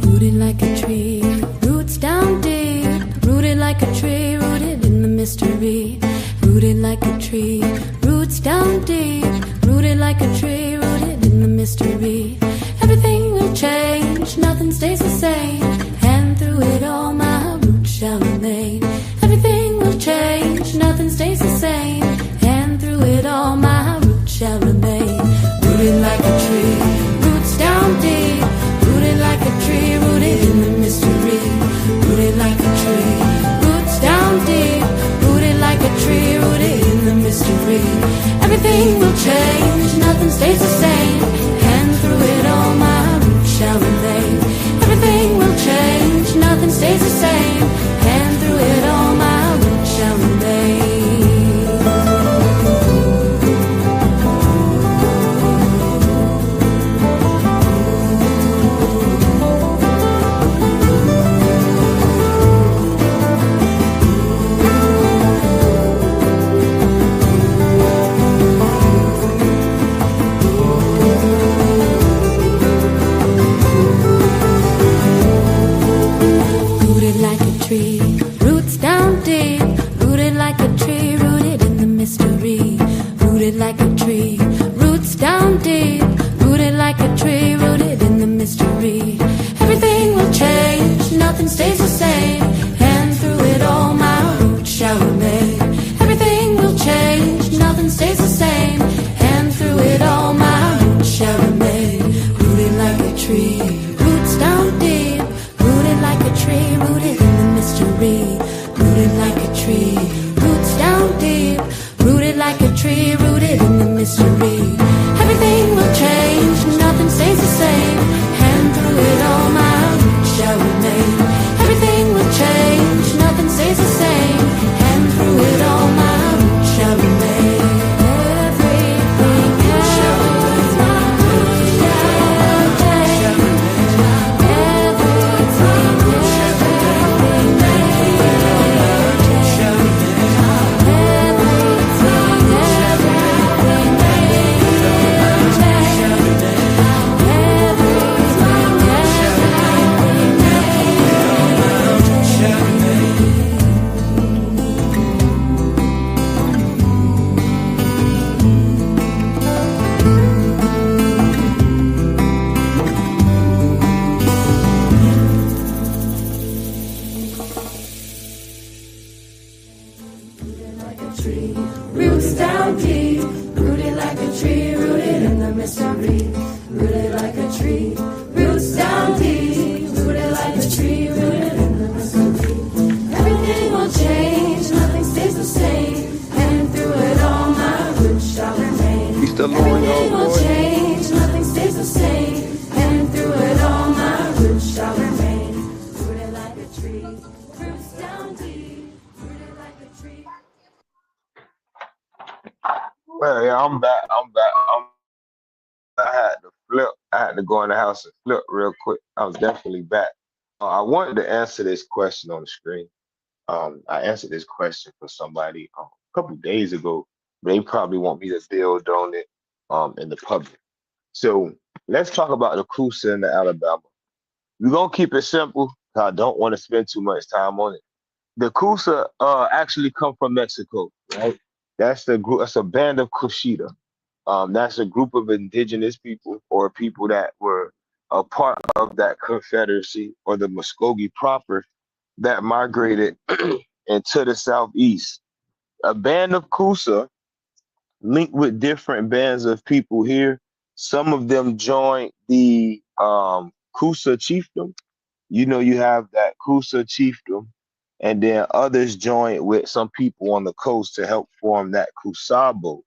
Rooted like a tree, roots down deep. Rooted like a tree, rooted in the mystery. Rooted like a tree, roots down deep. Rooted like a tree, rooted in the mystery. Everything will change, nothing stays the same. And through it all, my roots shall remain. Everything will change, nothing stays the same. And through it all, my roots shall remain. Rooted like a tree, roots down deep. Rooted like a tree, rooted in the mystery. Rooted like a tree, roots down deep. Rooted like a tree, rooted in the mystery. Everything will change, nothing stays nothing stays the same. And through it all, my roots shall remain. Everything will change, nothing stays the same. And through it all, my roots shall remain. Rooted like a tree, roots down deep. Rooted like a tree, rooted in the mystery. Rooted like a tree, roots down deep. Rooted like a tree, rooted in the mystery. Everything will change, nothing stays the same. And through it all, my roots shall remain. Everything will change, nothing stays the same. And through it all, my roots shall remain. Everything shall remain. My roots shall change. Roots down deep, rooted like a tree, rooted in the mystery. Rooted like a tree, roots down deep, rooted like a tree, rooted in the mystery. Everything will change, nothing stays the same. And through it all, my roots shall remain. He's the Lord, Everything will boy. change, nothing stays the same. And through it all, my roots shall remain. Rooted like a tree, roots down deep, rooted like a tree. Well, yeah, I'm back. I had to flip. I had to go in the house and flip real quick. I was definitely back. I wanted to answer this question on the screen. I answered this question for somebody a couple days ago. But they probably want me to build on it in the public. So let's talk about the Coosa in the Alabama. We're gonna keep it simple. I don't want to spend too much time on it. The Coosa actually come from Mexico, right? That's the group. That's a band of Kushita. That's a group of indigenous people or people that were a part of that confederacy or the Muskogee proper that migrated into the southeast. A band of Coosa linked with different bands of people here. Some of them joined the Coosa chiefdom. You know, you have that Coosa chiefdom, and then others joined with some people on the coast to help form that Kusabo,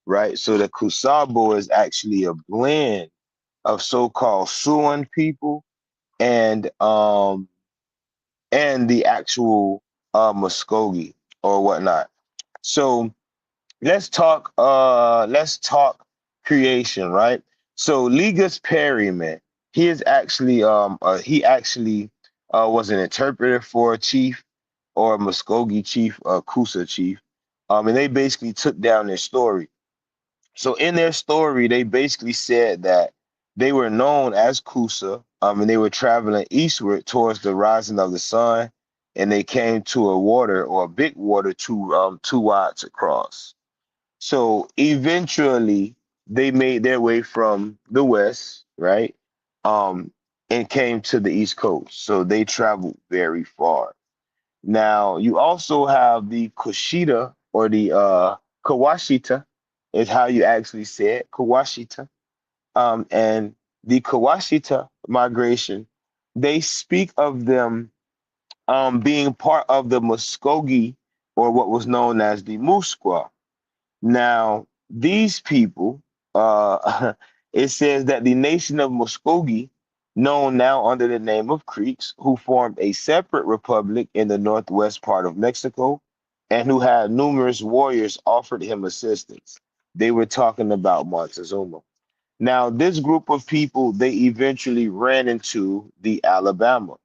right? So the Kusabo is actually a blend of so-called Siouan people and the actual Muskogee or whatnot. So let's talk creation, right? So Ligus Perryman, he is actually was an interpreter for a chief or a Muskogee chief, a Coosa chief. And they basically took down their story. So in their story, they basically said that they were known as Coosa, and they were traveling eastward towards the rising of the sun, and they came to a water or a big water too wide to cross. So eventually they made their way from the west, right? And came to the East Coast. So they traveled very far. Now you also have the Kushita or the Kawashita is how you actually say it, Kawashita. And the Kawashita migration, they speak of them being part of the Muskogee or what was known as the Musqueam. Now, these people, it says that the nation of Muskogee, known now under the name of Creeks, who formed a separate republic in the northwest part of Mexico, and who had numerous warriors offered him assistance. They were talking about Montezuma. Now, this group of people, they eventually ran into the Alabama.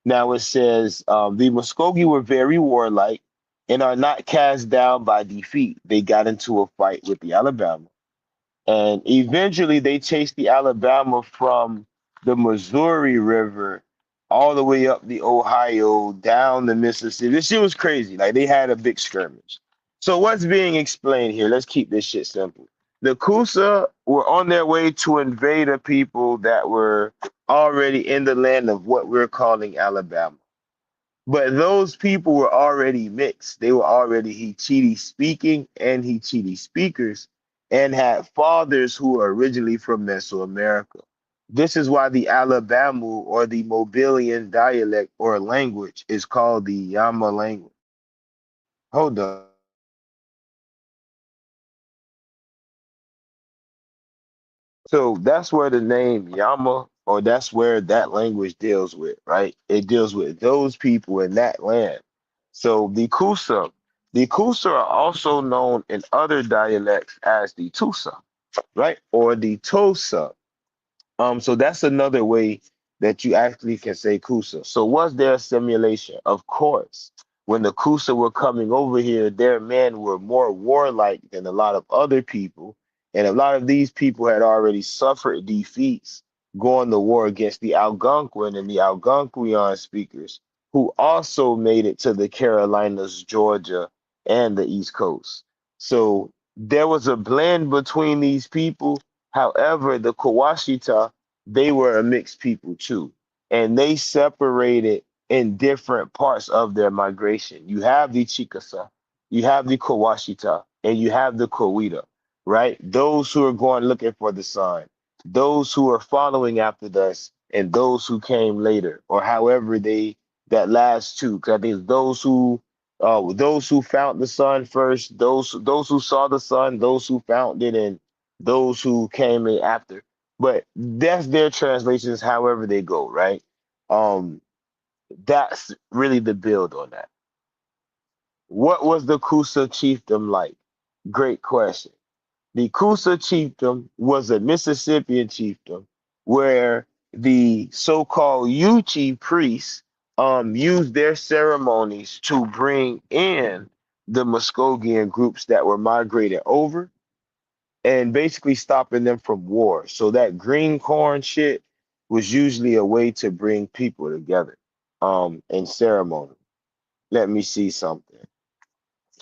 Now it says the Muskogee were very warlike and are not cast down by defeat. They got into a fight with the Alabama. And eventually they chased the Alabama from the Missouri River all the way up the Ohio, down the Mississippi. This shit was crazy. Like they had a big skirmish. So what's being explained here? Let's keep this shit simple. The Coosa were on their way to invade a people that were already in the land of what we're calling Alabama. But those people were already mixed. They were already Hichiti speaking and Hichiti speakers and had fathers who were originally from Mesoamerica. This is why the Alabama or the Mobilian dialect or language is called the Yama language. Hold up. So that's where the name Yama, or that's where that language deals with, right? It deals with those people in that land. So the Kusa are also known in other dialects as the Tusa, right? Or the Tosa. So that's another way that you actually can say Kusa. So was there a simulation? Of course. When the Kusa were coming over here, their men were more warlike than a lot of other people. And a lot of these people had already suffered defeats going to war against the Algonquin and the Algonquian speakers, who also made it to the Carolinas, Georgia, and the East Coast. So there was a blend between these people. However, the Kawashita, they were a mixed people too, and they separated in different parts of their migration. You have the Chicasa, you have the Kawashita, and you have the Kowita, right? Those who are going looking for the sign, those who are following after us, and those who came later, or however they that last two. Because I think it's those who found the sun first, those who saw the sun, those who found it, and those who came in after. But that's their translations, however they go, right? Um, that's really the build on that. What was the Kusa chiefdom like? Great question. The Kusa chiefdom was a Mississippian chiefdom where the so-called Yuchi priests used their ceremonies to bring in the Muskogean groups that were migrated over and basically stopping them from war. So that green corn shit was usually a way to bring people together in ceremony. Let me see something.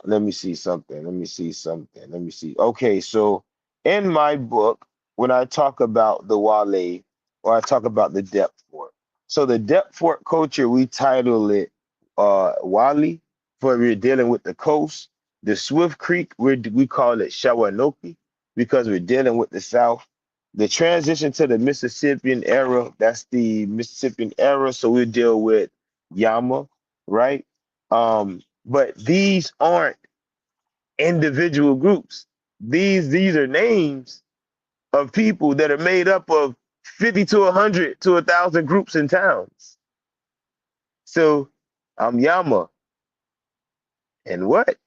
Let me see something. Let me see something. Let me see. Okay, so in my book, when I talk about the Wale or I talk about the depth fort, so the depth fort culture, we title it Wale, for we're dealing with the coast. The Swift Creek, we call it Shawanoki because we're dealing with the South. The transition to the Mississippian era, that's the Mississippian era, so we deal with Yama, right? But these aren't individual groups. These are names of people that are made up of 50 to 100 to 1,000 groups and towns. So I'm Yama. And what?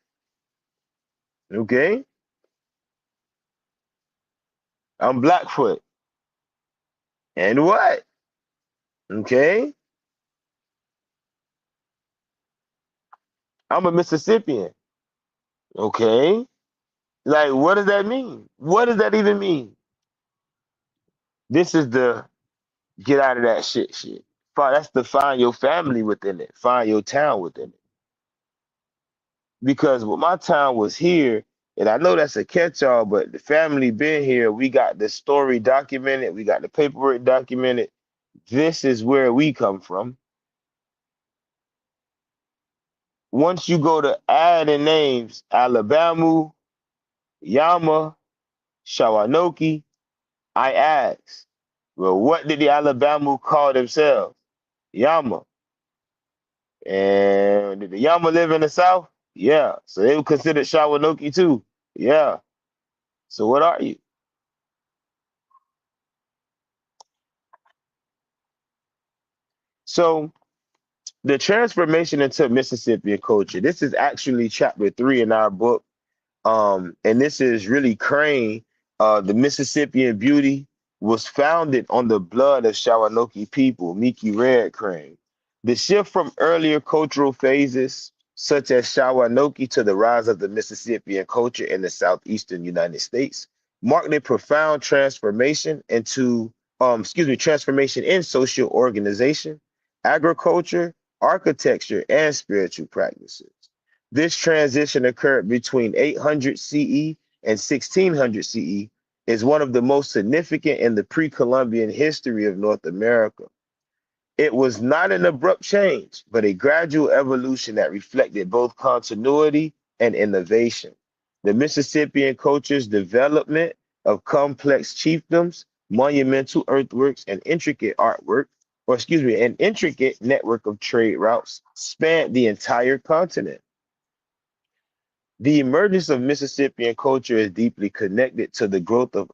Okay. I'm Blackfoot. And what? Okay. I'm a Mississippian. Okay. Like, what does that mean? What does that even mean? This is the get out of that shit. That's to find your family within it, find your town within it. Because when my town was here, and I know that's a catch-all, but the family been here. We got the story documented. We got the paperwork documented. This is where we come from. Once you go to add in names, Alabama, Yama, Shawanoki, I ask, well, what did the Alabama call themselves? Yama. And did the Yama live in the South? Yeah. So they were considered Shawanoki too. Yeah. So what are you? So the transformation into Mississippian culture. This is actually chapter 3 in our book. And this is really Crane. The Mississippian Beauty was founded on the blood of Shawanoki people, Mickey Red Crane. The shift from earlier cultural phases, such as Shawanoki, to the rise of the Mississippian culture in the southeastern United States, marked a profound transformation in social organization, agriculture, architecture, and spiritual practices. This transition occurred between 800 CE and 1600 CE, is one of the most significant in the pre-Columbian history of North America. It was not an abrupt change, but a gradual evolution that reflected both continuity and innovation. The Mississippian culture's development of complex chiefdoms, monumental earthworks, and intricate artwork, or excuse me, an intricate network of trade routes spanned the entire continent. The emergence of Mississippian culture is deeply connected to the growth of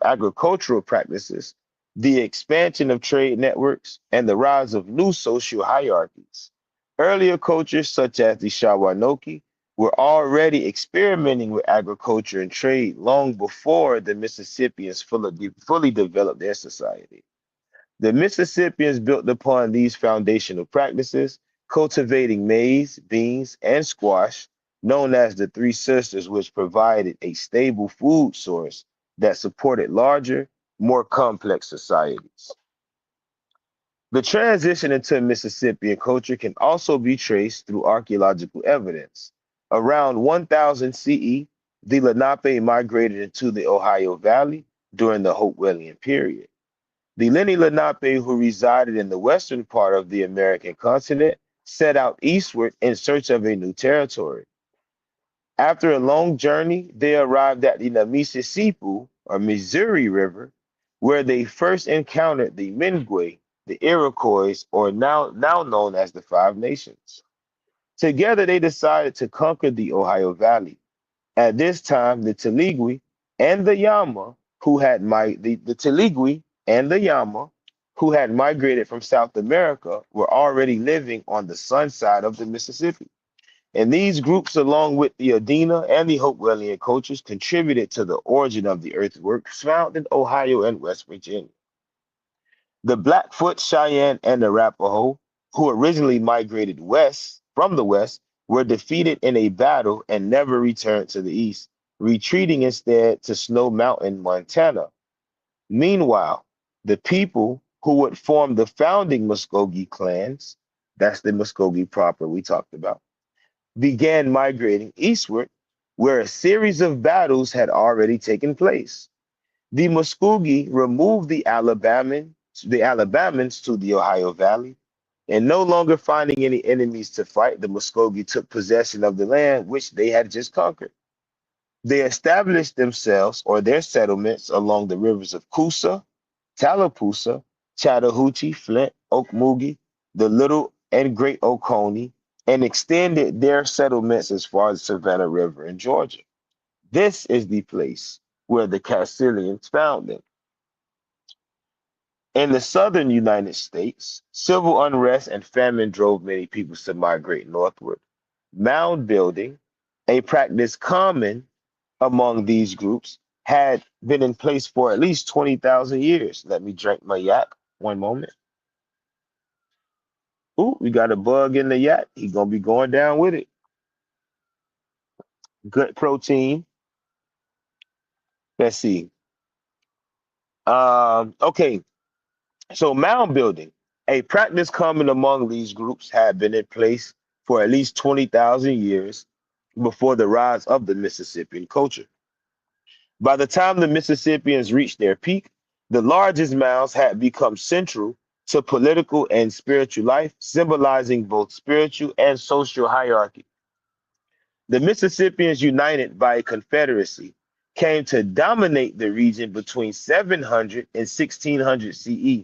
agricultural practices, the expansion of trade networks, and the rise of new social hierarchies. Earlier cultures, such as the Shawanoki, were already experimenting with agriculture and trade long before the Mississippians fully developed their society. The Mississippians built upon these foundational practices, cultivating maize, beans, and squash, known as the Three Sisters, which provided a stable food source that supported larger, more complex societies. The transition into Mississippian culture can also be traced through archaeological evidence. Around 1000 CE, the Lenape migrated into the Ohio Valley during the Hopewellian period. The Lenni Lenape, who resided in the western part of the American continent, set out eastward in search of a new territory. After a long journey, they arrived at the Mississippi, or Missouri River, where they first encountered the Mengwe, the Iroquois, or now known as the Five Nations. Together, they decided to conquer the Ohio Valley. At this time, the Teligui and the Yama, the Teligui and the Yama, who had migrated from South America, were already living on the sun side of the Mississippi. And these groups, along with the Adena and the Hopewellian cultures, contributed to the origin of the earthworks found in Ohio and West Virginia. The Blackfoot, Cheyenne, and Arapaho, who originally migrated west from the west, were defeated in a battle and never returned to the east, retreating instead to Snow Mountain, Montana. Meanwhile, the people who would form the founding Muskogee clans, that's the Muskogee proper we talked about, began migrating eastward, where a series of battles had already taken place. The Muskogee removed the Alabamans to the Ohio Valley, and no longer finding any enemies to fight, the Muskogee took possession of the land which they had just conquered. They established themselves or their settlements along the rivers of Coosa, Tallapoosa, Chattahoochee, Flint, Ocmulgee, the Little and Great Oconee, and extended their settlements as far as the Savannah River in Georgia. This is the place where the Castilians found them. In the southern United States, civil unrest and famine drove many people to migrate northward. Mound building, a practice common among these groups, had been in place for at least 20,000 years. Let me drink my yak. One moment. Ooh, we got a bug in the yak. He's going to be going down with it. Good protein. Let's see. Okay. So mound building, a practice common among these groups, had been in place for at least 20,000 years before the rise of the Mississippian culture. By the time the Mississippians reached their peak, the largest mounds had become central to political and spiritual life, symbolizing both spiritual and social hierarchy. The Mississippians, united by a confederacy, came to dominate the region between 700 and 1600 CE.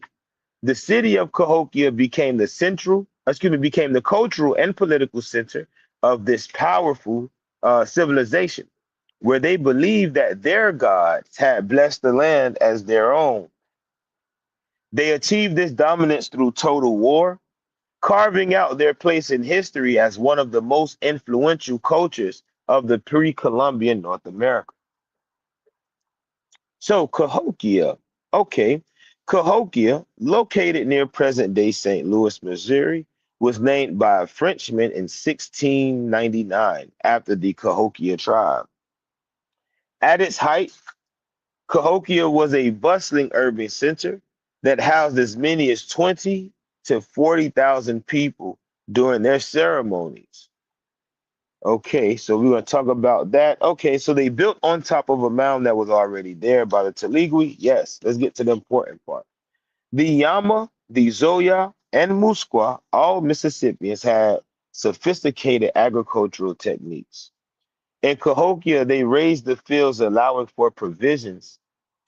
The city of Cahokia became the cultural and political center of this powerful civilization, where they believed that their gods had blessed the land as their own. They achieved this dominance through total war, carving out their place in history as one of the most influential cultures of the pre-Columbian North America. So Cahokia, okay. Cahokia, located near present-day St. Louis, Missouri, was named by a Frenchman in 1699 after the Cahokia tribe. At its height, Cahokia was a bustling urban center that housed as many as 20 to 40,000 people during their ceremonies. Okay, so we're going to talk about that. Okay, so they built on top of a mound that was already there by the Teligui. Yes, let's get to the important part. The Yama, the Zoya, and Musqua, all Mississippians had sophisticated agricultural techniques. In Cahokia, they raised the fields, allowing for provisions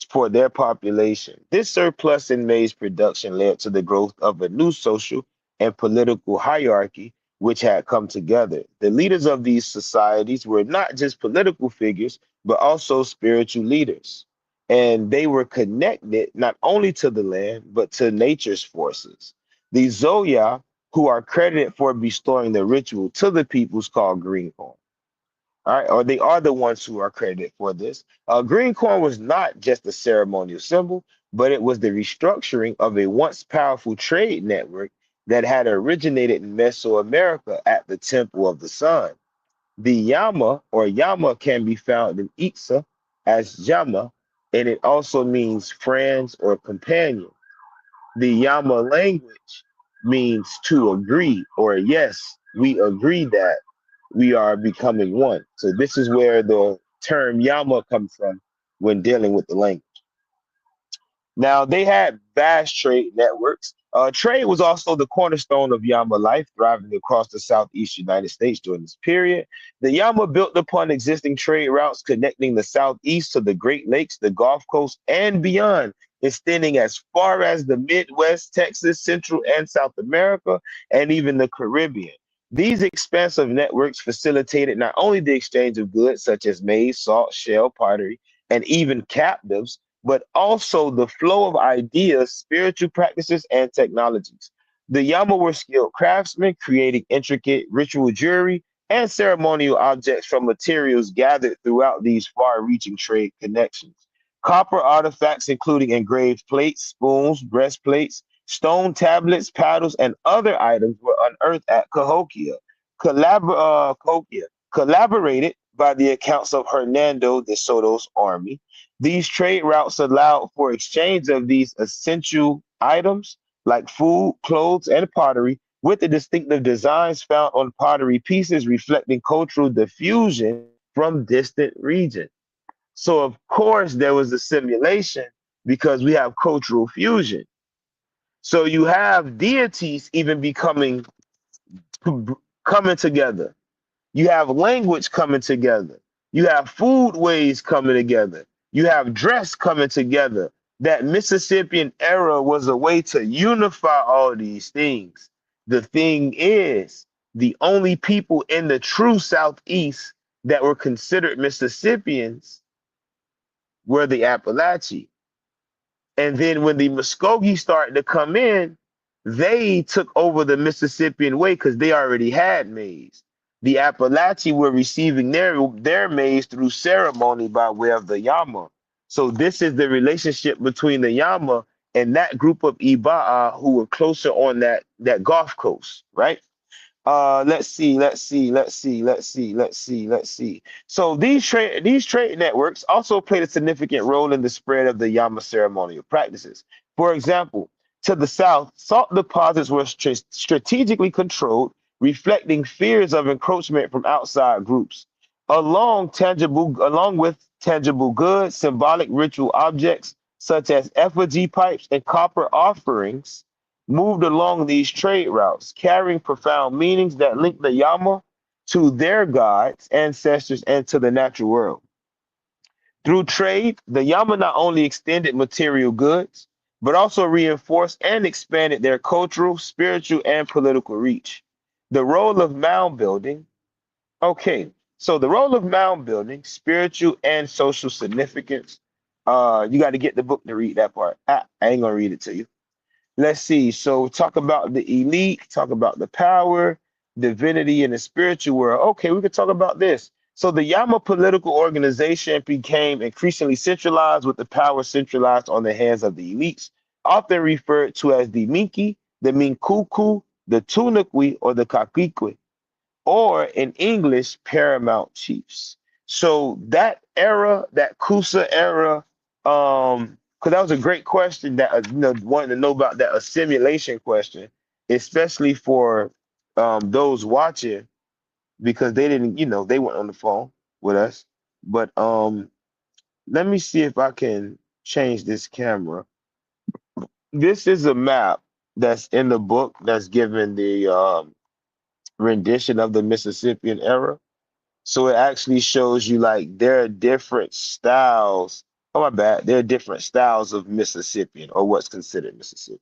for their population. This surplus in maize production led to the growth of a new social and political hierarchy which had come together. The leaders of these societies were not just political figures, but also spiritual leaders. And they were connected not only to the land, but to nature's forces. The Zoya, who are credited for bestowing the ritual to the peoples called Greenhorn. All right, or they are the ones who are credited for this. Green corn was not just a ceremonial symbol, but it was the restructuring of a once powerful trade network that had originated in Mesoamerica at the Temple of the Sun. The Yama or Yama can be found in Itza as Yama, and it also means friends or companion. The Yama language means to agree, or yes, we agree that we are becoming one. So this is where the term Yama comes from when dealing with the language. Now, they had vast trade networks. Trade was also the cornerstone of Yama life, thriving across the Southeast United States during this period. The Yama built upon existing trade routes connecting the Southeast to the Great Lakes, the Gulf Coast, and beyond, extending as far as the Midwest, Texas, Central and South America, and even the Caribbean. These expansive networks facilitated not only the exchange of goods such as maize, salt, shell, pottery, and even captives, but also the flow of ideas, spiritual practices, and technologies. The Yama were skilled craftsmen, creating intricate ritual jewelry and ceremonial objects from materials gathered throughout these far-reaching trade connections. Copper artifacts, including engraved plates, spoons, breastplates, stone tablets, paddles, and other items, were unearthed at Cahokia. Cahokia, collaborated by the accounts of Hernando de Soto's army. These trade routes allowed for exchange of these essential items like food, clothes, and pottery with the distinctive designs found on pottery pieces reflecting cultural diffusion from distant regions. So, of course, there was a simulation because we have cultural fusion. So you have deities even becoming coming together. You have language coming together. You have food ways coming together. You have dress coming together. That Mississippian era was a way to unify all these things. The thing is, the only people in the true Southeast that were considered Mississippians were the Appalachians. And then when the Muskogee started to come in, they took over the Mississippian way because they already had maize. The Appalachians were receiving their maize through ceremony by way of the Yama. So this is the relationship between the Yama and that group of Iba'a who were closer on that Gulf Coast, right? Let's see. So these trade networks also played a significant role in the spread of the Yama ceremonial practices. For example, to the south, salt deposits were strategically controlled, reflecting fears of encroachment from outside groups. Along with tangible goods, symbolic ritual objects such as effigy pipes and copper offerings moved along these trade routes, carrying profound meanings that link the Yama to their gods, ancestors, and to the natural world. Through trade, the Yama not only extended material goods, but also reinforced and expanded their cultural, spiritual, and political reach. The role of mound building. Okay, so the role of mound building, spiritual and social significance. You got to get the book to read that part. I ain't gonna read it to you. Let's see. So talk about the elite, talk about the power, divinity, and the spiritual world. Okay, we could talk about this. So the Yama political organization became increasingly centralized with the power centralized on the hands of the elites, often referred to as the Minki, the Minkuku, the Tunukwi, or the Kakikwi, or in English, paramount chiefs. So that era, that Kusa era, because that was a great question that wanting to know about that assimilation question, especially for those watching because they didn't, they weren't on the phone with us. But let me see if I can change this camera. This is a map that's in the book that's given the rendition of the Mississippian era. So it actually shows you like there are different styles. Oh my bad, there are different styles of Mississippian or what's considered Mississippi,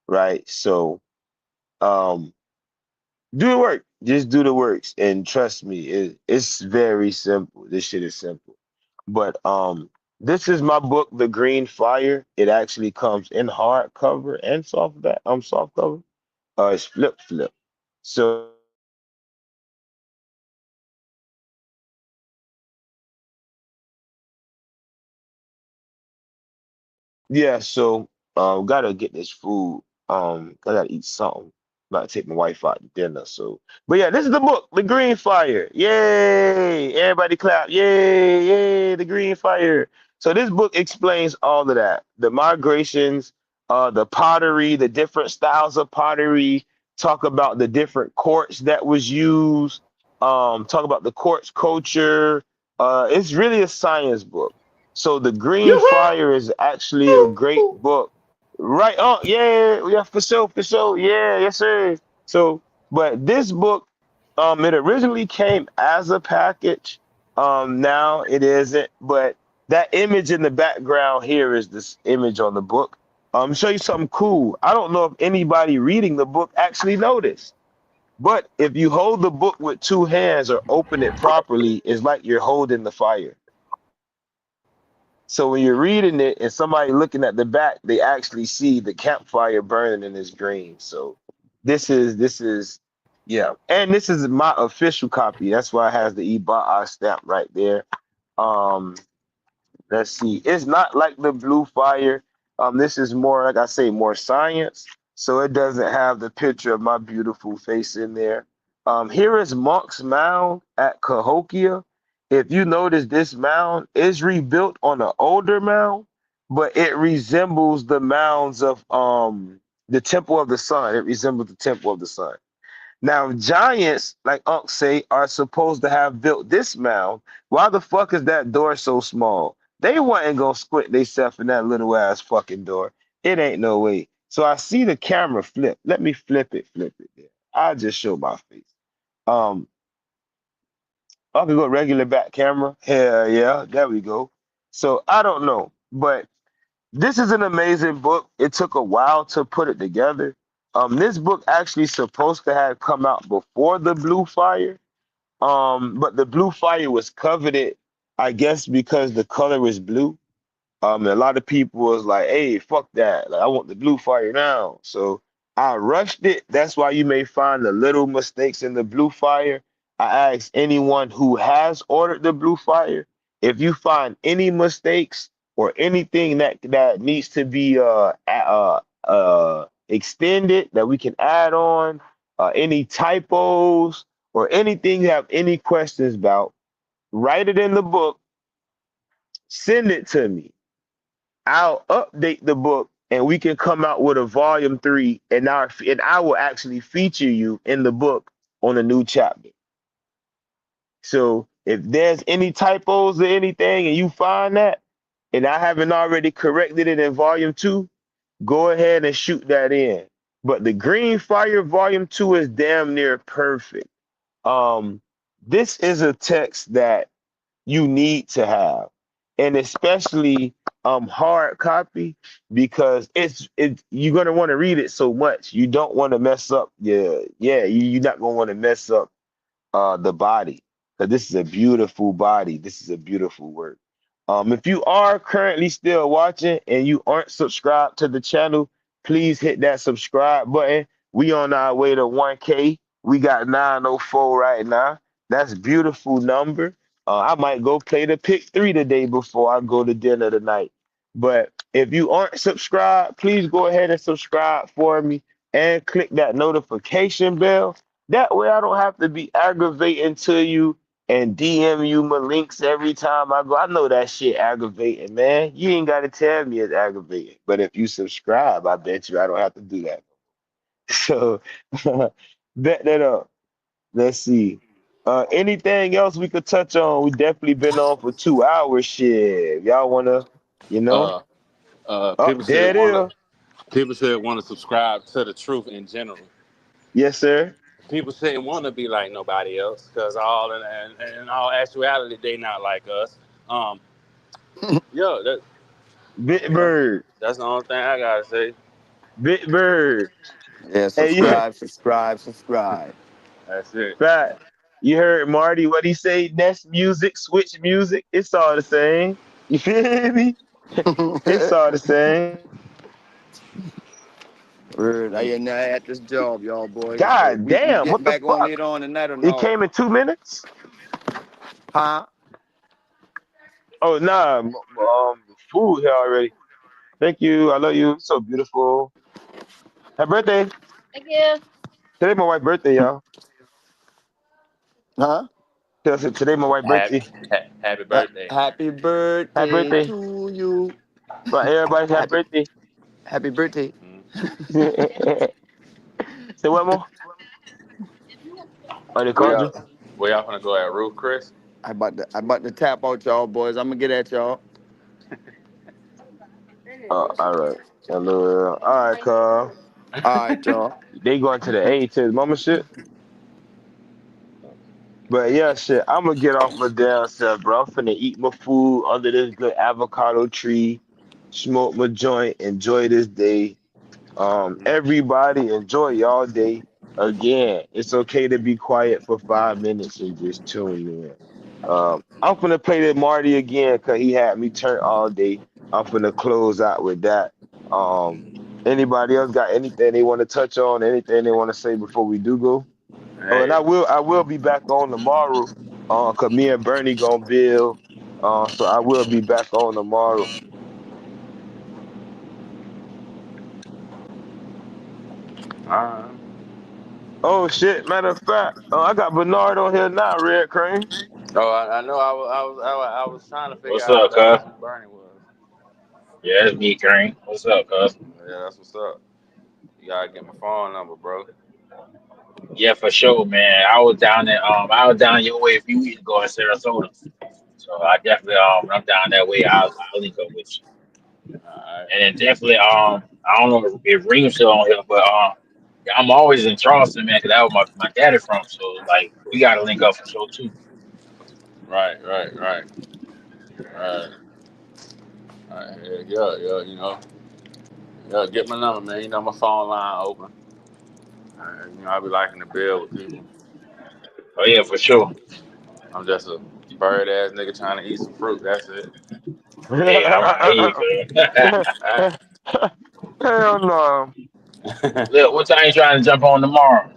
right? So um do the work. Just do the works. And trust me, it's very simple. This shit is simple. But this is my book, The Green Fire. It actually comes in hardcover and soft cover. It's flip. So yeah, so gotta get this food. I gotta eat something. About to take my wife out to dinner. So but yeah, this is the book, The Green Fire. Yay! Everybody clap. Yay, the Green Fire. So this book explains all of that. The migrations, the pottery, the different styles of pottery, talk about the different quartz that was used, talk about the quartz culture. It's really a science book. So The Green Fire is actually a great book. Right. Oh, yeah, for sure. Yeah, yes, sir. So, but this book, it originally came as a package. Now it isn't, but that image in the background here is this image on the book. Show you something cool. I don't know if anybody reading the book actually noticed, but if you hold the book with two hands or open it properly, it's like you're holding the fire. So when you're reading it and somebody looking at the back, they actually see the campfire burning in this green. So this is yeah. And this is my official copy. That's why it has the Iba'a stamp right there. Um Let's see. It's not like the Blue Fire. This is more, like I say, more science. So it doesn't have the picture of my beautiful face in there. Here is Monk's Mound at Cahokia. If you notice, this mound is rebuilt on an older mound, but it resembles the mounds of the Temple of the Sun. It resembles the Temple of the Sun. Now, giants, like Unc say, are supposed to have built this mound. Why the fuck is that door so small? They wasn't gonna squint themselves in that little ass fucking door. It ain't no way. So I see the camera flip. Let me flip it there. I'll just show my face. Um, I can go regular back camera. Hell yeah, there we go. So I don't know, but this is an amazing book. It took a while to put it together. This book actually supposed to have come out before the Blue Fire. But the Blue Fire was coveted, I guess, because the color was blue. And a lot of people was like, "Hey, fuck that! Like, I want the Blue Fire now." So I rushed it. That's why you may find the little mistakes in the Blue Fire. I ask anyone who has ordered the Blue Fire, if you find any mistakes or anything that needs to be extended that we can add on, any typos or anything you have any questions about, write it in the book, send it to me. I'll update the book and we can come out with a volume 3 and I will actually feature you in the book on a new chapter. So if there's any typos or anything and you find that and I haven't already corrected it in volume 2, go ahead and shoot that in. But the Green Fire volume 2 is damn near perfect. This is a text that you need to have, and especially hard copy, because it's you're gonna want to read it so much. You don't want to mess up. You're not gonna want to mess up the body, because this is a beautiful body. This is a beautiful work. If you are currently still watching and you aren't subscribed to the channel, please hit that subscribe button. We on our way to 1K. We got 904 right now. That's a beautiful number. I might go play the pick 3 today before I go to dinner tonight. But if you aren't subscribed, please go ahead and subscribe for me and click that notification bell. That way I don't have to be aggravating to you and DM you my links every time I go. I know that shit aggravating, man. You ain't got to tell me it's aggravating. But if you subscribe, I bet you I don't have to do that. So bet that up. Let's see. Anything else we could touch on? We definitely been on for 2 hours. Shit. Y'all wanna, you know? Uh, Oh, people there said it is. People should want to subscribe to the truth in general. Yes, sir. People shouldn't want to be like nobody else because all in all actuality they not like us. Yeah, Big Bird. that's the only thing I gotta say. Big Bird. Yeah, Hey, you subscribe. That's it. right. You heard Marty what he say? Next music, switch music. It's all the same. You feel me? It's all the same. Word, I ain't at this job, y'all boys. God We damn, getting what the back on fuck? it on tonight or It no? came in 2 minutes? Huh? Oh, nah. Food here already. Thank you. I love you. So beautiful. Happy birthday. Thank you. Today my wife's birthday, y'all. Huh? Today my wife's birthday. Happy birthday. Happy birthday, Happy birthday. to you. But everybody's happy birthday. Happy birthday. Say what more? Oh, they Where called you? y'all gonna go at, Ruth, Chris? I about to tap out y'all boys. I'm gonna get at y'all. All right. Hello. All right, Carl. All right, y'all. They going to the A to the mama shit. But yeah, shit. I'm gonna get off my damn self, bro. I'm finna eat my food under this good avocado tree, smoke my joint, enjoy this day. Everybody enjoy y'all day. Again, it's okay to be quiet for 5 minutes and just tune in. I'm gonna play that Marty again because he had me turn all day. I'm gonna close out with that. Anybody else got anything they want to touch on? Anything they want to say before we do go? Oh, and Hey, I will be back on tomorrow. Cause me and Bernie gonna build. So I will be back on tomorrow. Oh shit! Matter of fact, I got Bernard on here now. Red Crane. Oh, I know. I was trying to figure What's out up, cuz? who Bernie was. Yeah, it's me, Green. What's up, cuz? Yeah, that's what's up. You gotta get my phone number, bro. Yeah, for sure, man. I was down your way a few weeks ago in Sarasota. So I definitely when I'm down that way, I'll link up with you. Alright. And then definitely I don't know if Reem's still on here, but I'm always in Charleston, man, because that was my daddy from. So like we gotta link up for sure too. Right. Yeah, you know. Yeah, get my number, man. You know my phone line open. You know, I be liking to build with people. Oh yeah, for sure. I'm just a bird ass nigga trying to eat some fruit. That's it. Hey, I hear you, cuz. Hell no. Look, what time you trying to jump on tomorrow?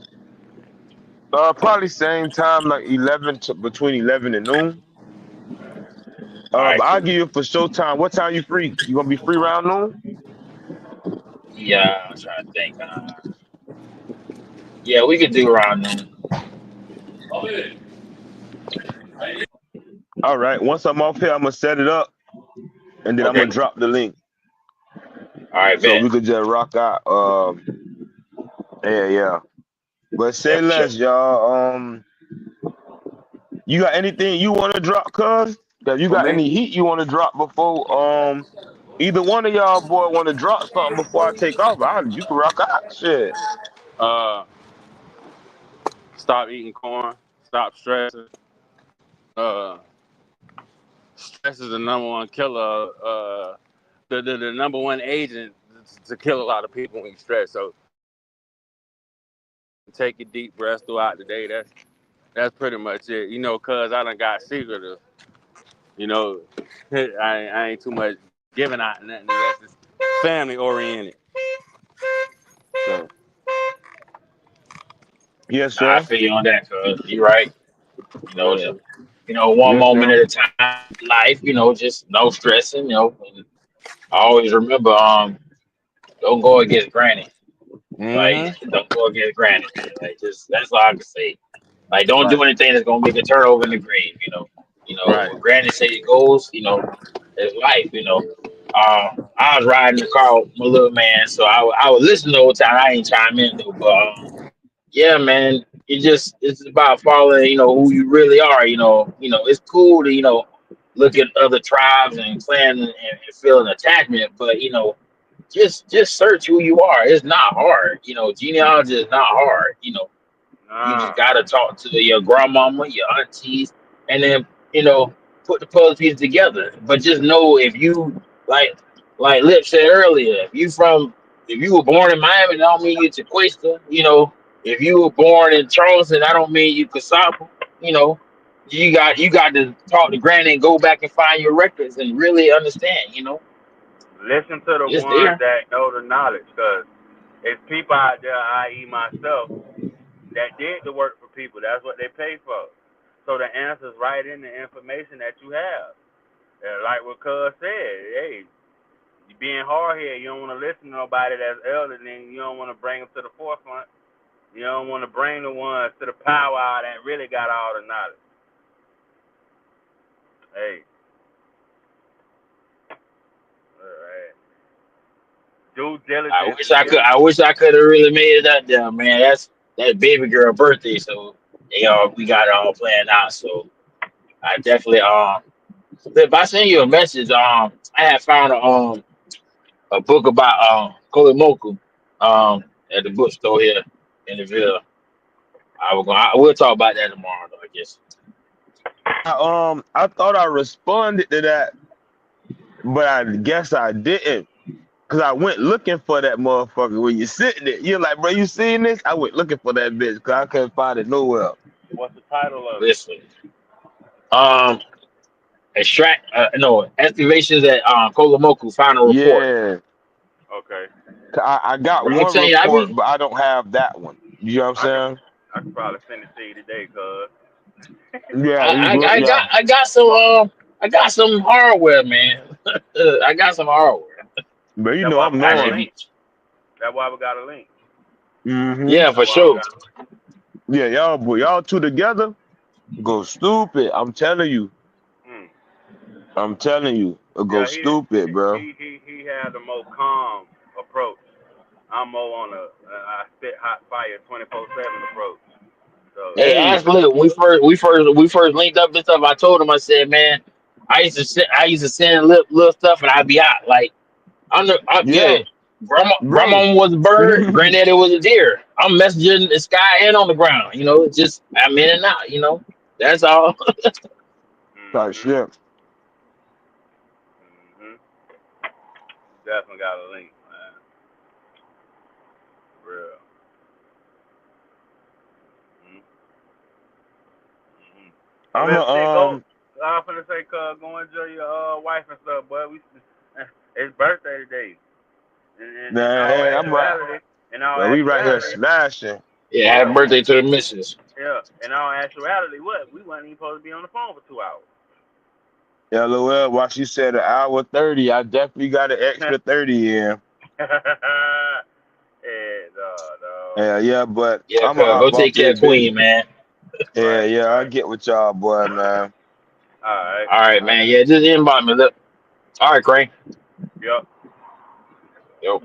Probably same time, like 11 to between 11 and noon. All right, But I'll cool. give you for showtime. What time you free? You gonna be free around noon? Yeah, I'm trying to think. Yeah, we could do around noon. All right. Once I'm off here, I'm gonna set it up, and then I'm Okay, gonna cool. drop the link All right, so bet. we could just rock out. Yeah. But Yeah, say for sure. less, y'all. You got anything you want to drop, cuz? If you For got me? any heat you want to drop before either one of y'all boy want to drop something before I take off, you can rock out. Shit. uh, stop eating corn. Stop stressing. Uh, stress is the number one killer. The number one agent to kill a lot of people when you stress. So take your deep breaths throughout the day. That's pretty much it. You know, cuz I done got secretive. You know, I ain't too much giving out nothing unless it's family oriented. So Yes, Nah, I sir. feel you on that, cuz you're right. yeah. Just one Yes, moment sir. at a time. Life, just no stressing. And I always remember, don't go against granny. Like, Mm-hmm. don't go against granny, man. Like, just that's all I can say. Like, don't Right. do anything that's gonna make a turnover in the grave. Right. When granny say it goes, it's life. I was riding the car with my little man, so I would listen the whole time. I ain't chime in though, but yeah, man, it's about following, who you really are. It's cool to look at other tribes and clans and feel an attachment, but just search who you are. It's not hard. Genealogy is not hard. You just Nah. gotta talk to your grandmama, your aunties, and then put the puzzle pieces together. But just know if you like Lip said earlier, if you were born in Miami, that don't mean you Tequesta. If you were born in Charleston, that don't mean you Cassapa. You know, you got to talk to Granny and go back and find your records and really understand. Listen to the It's ones there. that know the knowledge, because it's people out there, i.e. myself, that did the work for people. That's what they pay for. So the answer's right in the information that you have. And like what Cuz said, hey, you being hard here, you don't want to listen to nobody that's elder than you. Don't want to bring them to the forefront. You don't want to bring the ones to the powwow that really got all the knowledge. Hey. All right. Due diligence. I wish I could have really made it out there, man. That baby girl birthday, so we got it all planned out. So I definitely if I send you a message, I had found a book about Kolomoku at the bookstore here in the Ville. We'll talk about that tomorrow, though, I guess. I thought I responded to that, but I guess I didn't. Cause I went looking for that motherfucker when you sitting there. You're like, bro, you seen this? I went looking for that bitch because I couldn't find it nowhere. What's the title of it? Listen, excavations at Kolomoku final report. Yeah, Okay. I got Bro, I'm one telling you, report, but I don't have that one. You know what I'm saying? I could probably send it to you today, cuz. Yeah, I got some hardware, man. I got some hardware. But you That's know why I'm we got a knowing. link. That's why we got a link. Mm-hmm. Yeah, for That's why we sure. got a link. Yeah, y'all two together go stupid. I'm telling you. Mm. I'm telling you, it go Yeah, stupid, bro. he had the more calm approach. I'm more on I spit hot fire 24/7 approach. So Hey, Hey, actually, when we first linked up and stuff, I told him, I said, man, I used to send little stuff and I'd be out. Like yeah, bro. Grandma was a bird, granddaddy was a deer. I'm messaging the sky and on the ground. It's just I'm in and out. That's all. Type shit. Definitely got a link, man. Real. I'm finna say, cuz, go enjoy your wife and stuff, boy. It's birthday today. And Nah, I'm right. Well, we right here smashing. Yeah, happy birthday to the missus. Yeah, in all actuality, we wasn't even supposed to be on the phone for 2 hours. LOL, while she said 1:30, I definitely got an extra 30 in. Yeah, but Yeah, I'm gonna go take care of Queen, man. Yeah, I get with y'all, boy, man. All right, man. Yeah, just inbox me. Look. All right, Crane. Yep. Yep.